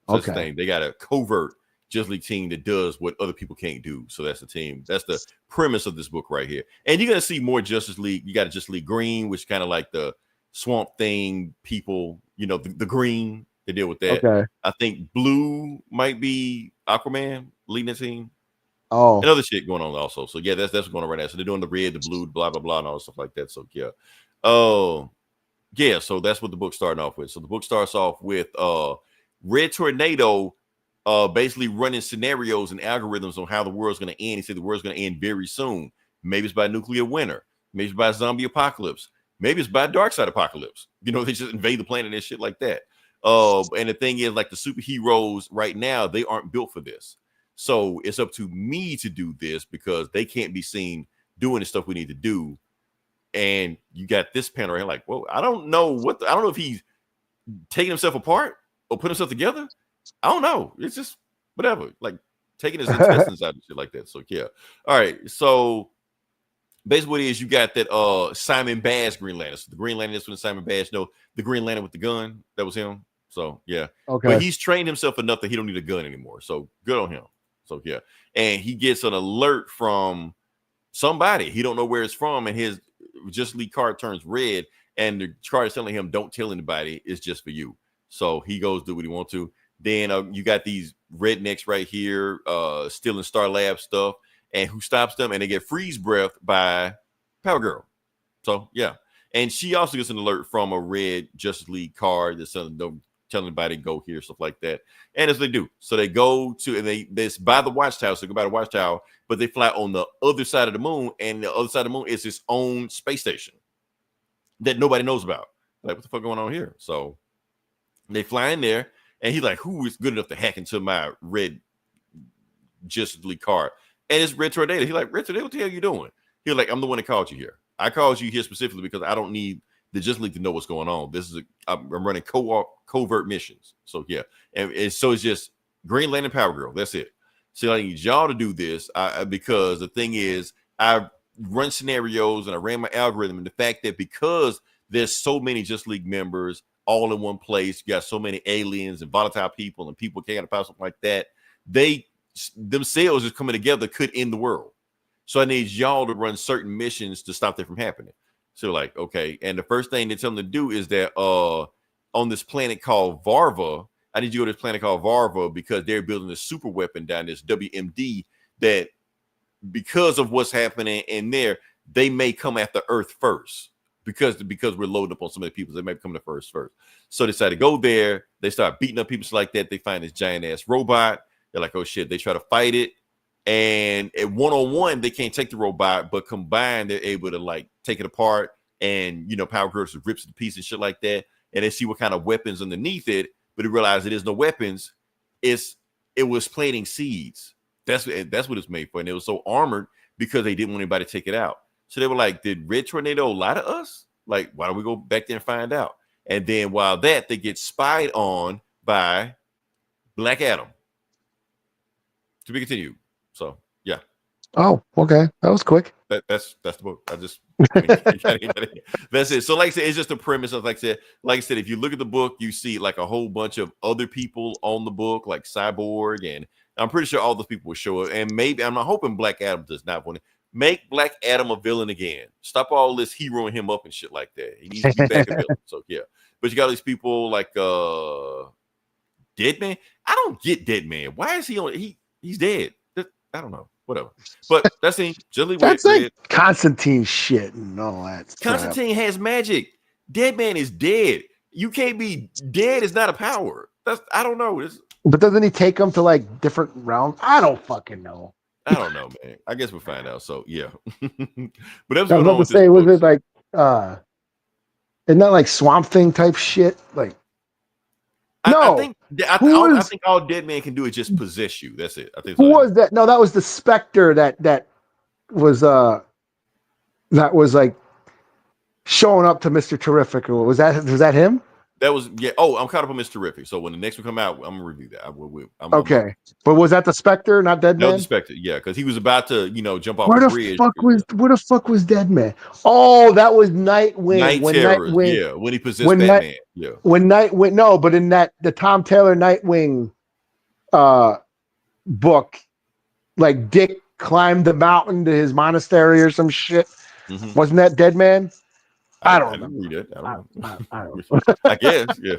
So that's the thing. They got a covert Justice League team that does what other people can't do. So that's the team. That's the premise of this book right here. And you're gonna see more Justice League. You got Justice League Green, which kind of like the Swamp Thing people. You know, the green. They deal with that. Okay. I think blue might be Aquaman leading the team. Oh, And other shit going on also. So yeah, that's what's going on right now. So they're doing the red, the blue, blah blah blah, and all stuff like that. So yeah, yeah. So that's what the book's starting off with. So the book starts off with Red Tornado, basically running scenarios and algorithms on how the world's going to end. He said the world's going to end very soon. Maybe it's by nuclear winter. Maybe it's by zombie apocalypse. Maybe it's by dark side apocalypse. You know, they just invade the planet and shit like that. And the thing is, like the superheroes right now, they aren't built for this. So it's up to me to do this because they can't be seen doing the stuff we need to do. And you got this panel right here, like, well, I don't know I don't know if he's taking himself apart or putting himself together. I don't know. It's just whatever, like taking his intestines out and shit like that. So yeah. All right. So basically what it is, you got that Simon Bass Green Lantern. So the Green Lantern is when Simon Bass, no, the Green Lantern with the gun, that was him. So yeah. okay. But he's trained himself enough that he don't need a gun anymore. So good on him. So yeah. And he gets an alert from somebody. He don't know where it's from, and his Justice League card turns red, and the card is telling him, don't tell anybody, it's just for you. So he goes do what he wants to. Then you got these rednecks right here stealing Star Lab stuff, and who stops them? And they get freeze breath by Power Girl. So yeah. And she also gets an alert from a red Justice League card that's telling anybody to go here, stuff like that. And as they do, so they go to, and they's by the watchtower, so they go by the watchtower, but they fly on the other side of the moon, and the other side of the moon is its own space station that nobody knows about. Like, what the fuck going on here? So they fly in there, and he's like, who is good enough to hack into my red Justice League card? And it's Red Tornado. He's like, Red Tornado, what the hell are you doing? He's like, I'm the one that called you here. I called you here specifically because I don't need the Justice League to know what's going on. This is I'm running covert missions. So yeah, and so it's just Green Lantern, Power Girl. That's it. So I need y'all to do this because the thing is, I run scenarios and I ran my algorithm, and the fact that because there's so many Justice League members all in one place, you got so many aliens and volatile people and people can't power, something like that, they themselves just coming together could end the world. So I need y'all to run certain missions to stop that from happening. So like, okay. And the first thing they tell them to do is that on this planet called Varva, I need you to go to this planet called Varva because they're building a super weapon down this WMD that because of what's happening in there, they may come after Earth first because we're loading up on so many people. They may come to first. So they decide to go there. They start beating up people like that. They find this giant ass robot. They're like, oh shit. They try to fight it. And at one-on-one, they can't take the robot, but combined, they're able to like take it apart. And you know, Power Girl just rips it to pieces and shit like that. And they see what kind of weapons underneath it, but they realize it is no weapons. It was planting seeds. That's what it's made for. And it was so armored because they didn't want anybody to take it out. So they were like, did Red Tornado lie to us? Like, why don't we go back there and find out? And then while that, they get spied on by Black Adam. To be continued. So yeah. Oh, okay. That was quick. That's the book. That's it. So like I said, it's just a premise of like I said, if you look at the book, you see like a whole bunch of other people on the book, like Cyborg, and I'm pretty sure all those people will show up. And maybe I'm not hoping Black Adam does not want to make Black Adam a villain again. Stop all this heroing him up and shit like that. He needs to be back a villain. So yeah. But you got these people like Deadman. I don't get Deadman. Why is he on? He's dead. I don't know. Whatever. But that's him. That's like Constantine shit and all that. Constantine has magic. Deadman is dead. You can't be dead. Is not a power. I don't know. But doesn't he take them to like different realms? I don't fucking know. I don't know, man. I guess we'll find out. So yeah. But I was about to say, was it like isn't that like Swamp Thing type shit? Like I think I think all Dead Man can do is just possess you. That's it. I think. Who was that? No, that was the Spectre that was like showing up to Mr. Terrific. Or was that him? That was Oh, I'm caught up on Mr. Terrific. So when the next one come out, I'm gonna review that. Okay, but was that the Spectre, not Dead Man? No, the Spectre. Yeah, because he was about to, jump off Where the the bridge. where the fuck was Dead Man? Oh, that was Nightwing. Nightwing. When he possessed Batman. But in the Tom Taylor Nightwing book, like Dick climbed the mountain to his monastery or some shit. Mm-hmm. Wasn't that Dead Man? I don't read it. I don't know. I guess, yeah.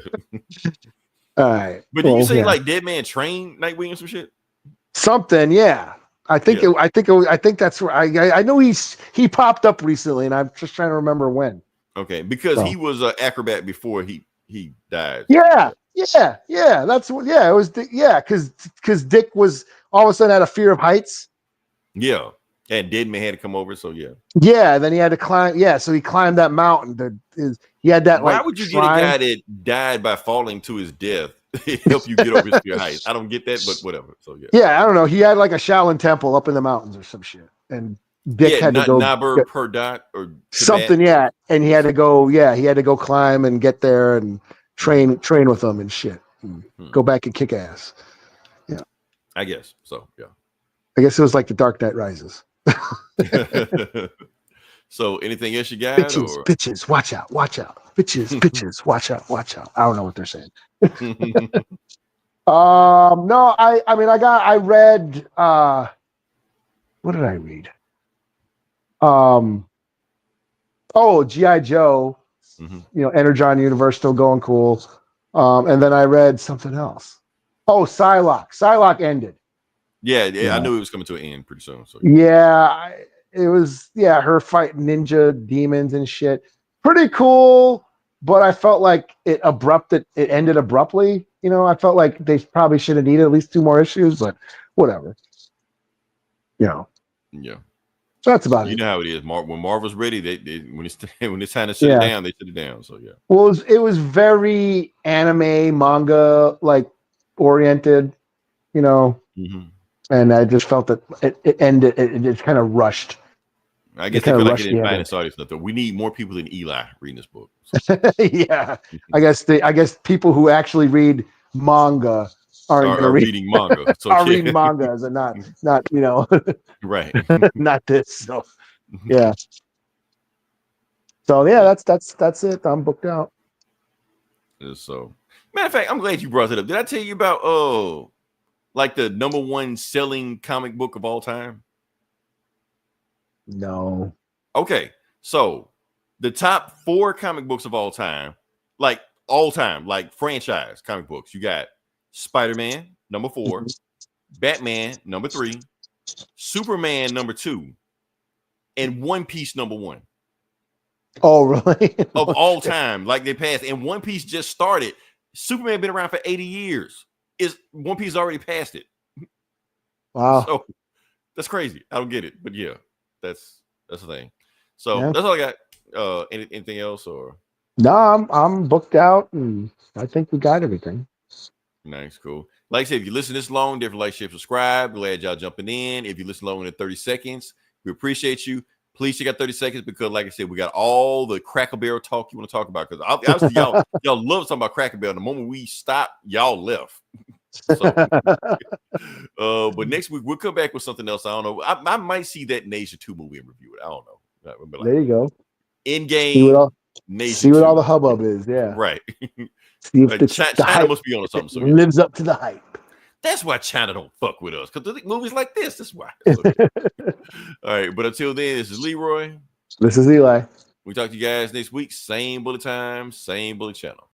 All right. But did you say like Dead Man trained Nightwing or some shit? Something, yeah. I think that's where I know he popped up recently, and I'm just trying to remember when. Okay, because he was an acrobat before he died. Yeah. That's what. Yeah, it was. Yeah, because Dick was all of a sudden had a fear of heights. Yeah. And Dead Man had to come over, so yeah. Yeah, then he had to climb. Yeah, so he climbed that mountain. He had that. Why would you get a guy that died by falling to his death help you get over his fear heights? I don't get that, but whatever. So yeah. Yeah, I don't know. He had like a Shaolin temple up in the mountains or some shit, and Dick had to go Naber per dot or something. Yeah, and he had to go. Yeah, he had to go climb and get there and train with them and shit. And go back and kick ass. Yeah, I guess so. Yeah, I guess it was like the Dark Knight Rises. So anything else you got? Bitches, watch out. Bitches, watch out. I don't know what they're saying. No, I read what did I read? G.I. Joe, Energon Universe still going cool. And then I read something else. Psylocke ended. Yeah, I knew it was coming to an end pretty soon. So it was her fighting ninja demons and shit. Pretty cool, but I felt like it ended abruptly. I felt like they probably should have needed at least 2 more issues, but whatever. Yeah. So that's about it. You know how it is. When Marvel's ready, they when it's time to shut it down, they shut it down. So yeah. Well, it was very anime manga like oriented, Mm-hmm. And I just felt that it ended. It kind of rushed. I guess they feel like it didn't find its audience. We need more people than Eli reading this book. So. Yeah, I guess people who actually read manga are reading manga. So are reading mangas and not right. Not this. So yeah. So yeah, that's it. I'm booked out. So matter of fact, I'm glad you brought it up. Did I tell you about like the #1 selling comic book of all time? No. Okay, so the top 4 comic books of all time, like franchise comic books. You got Spider-Man #4, Batman #3, Superman #2, and One Piece #1. Oh, really? Of all time, like they passed, and One Piece just started. Superman been around for 80 years. One Piece already passed it? Wow. So that's crazy. I don't get it, but yeah, that's the thing. So that's all I got. Anything else or? No, I'm booked out, and I think we got everything. Nice, cool. Like I said, if you listen this long, definitely like, share, subscribe. Glad y'all jumping in. If you listen longer than 30 seconds, we appreciate you. Please check out 30 seconds because, like I said, we got all the Cracker Barrel talk you want to talk about. Because obviously, y'all love talking about Cracker Barrel. The moment we stopped, y'all left. So, but next week we'll come back with something else. I don't know. I might see that Nasia 2 movie and review it. I don't know. There you go. Endgame. See what all the hubbub is. Yeah. Right. See if like China must be on something. So lives up to the hype. That's why China don't fuck with us, because movies like this. That's why. So, all right, but until then, this is Leroy. This is Eli. We talk to you guys next week. Same bullet time, same bullet channel.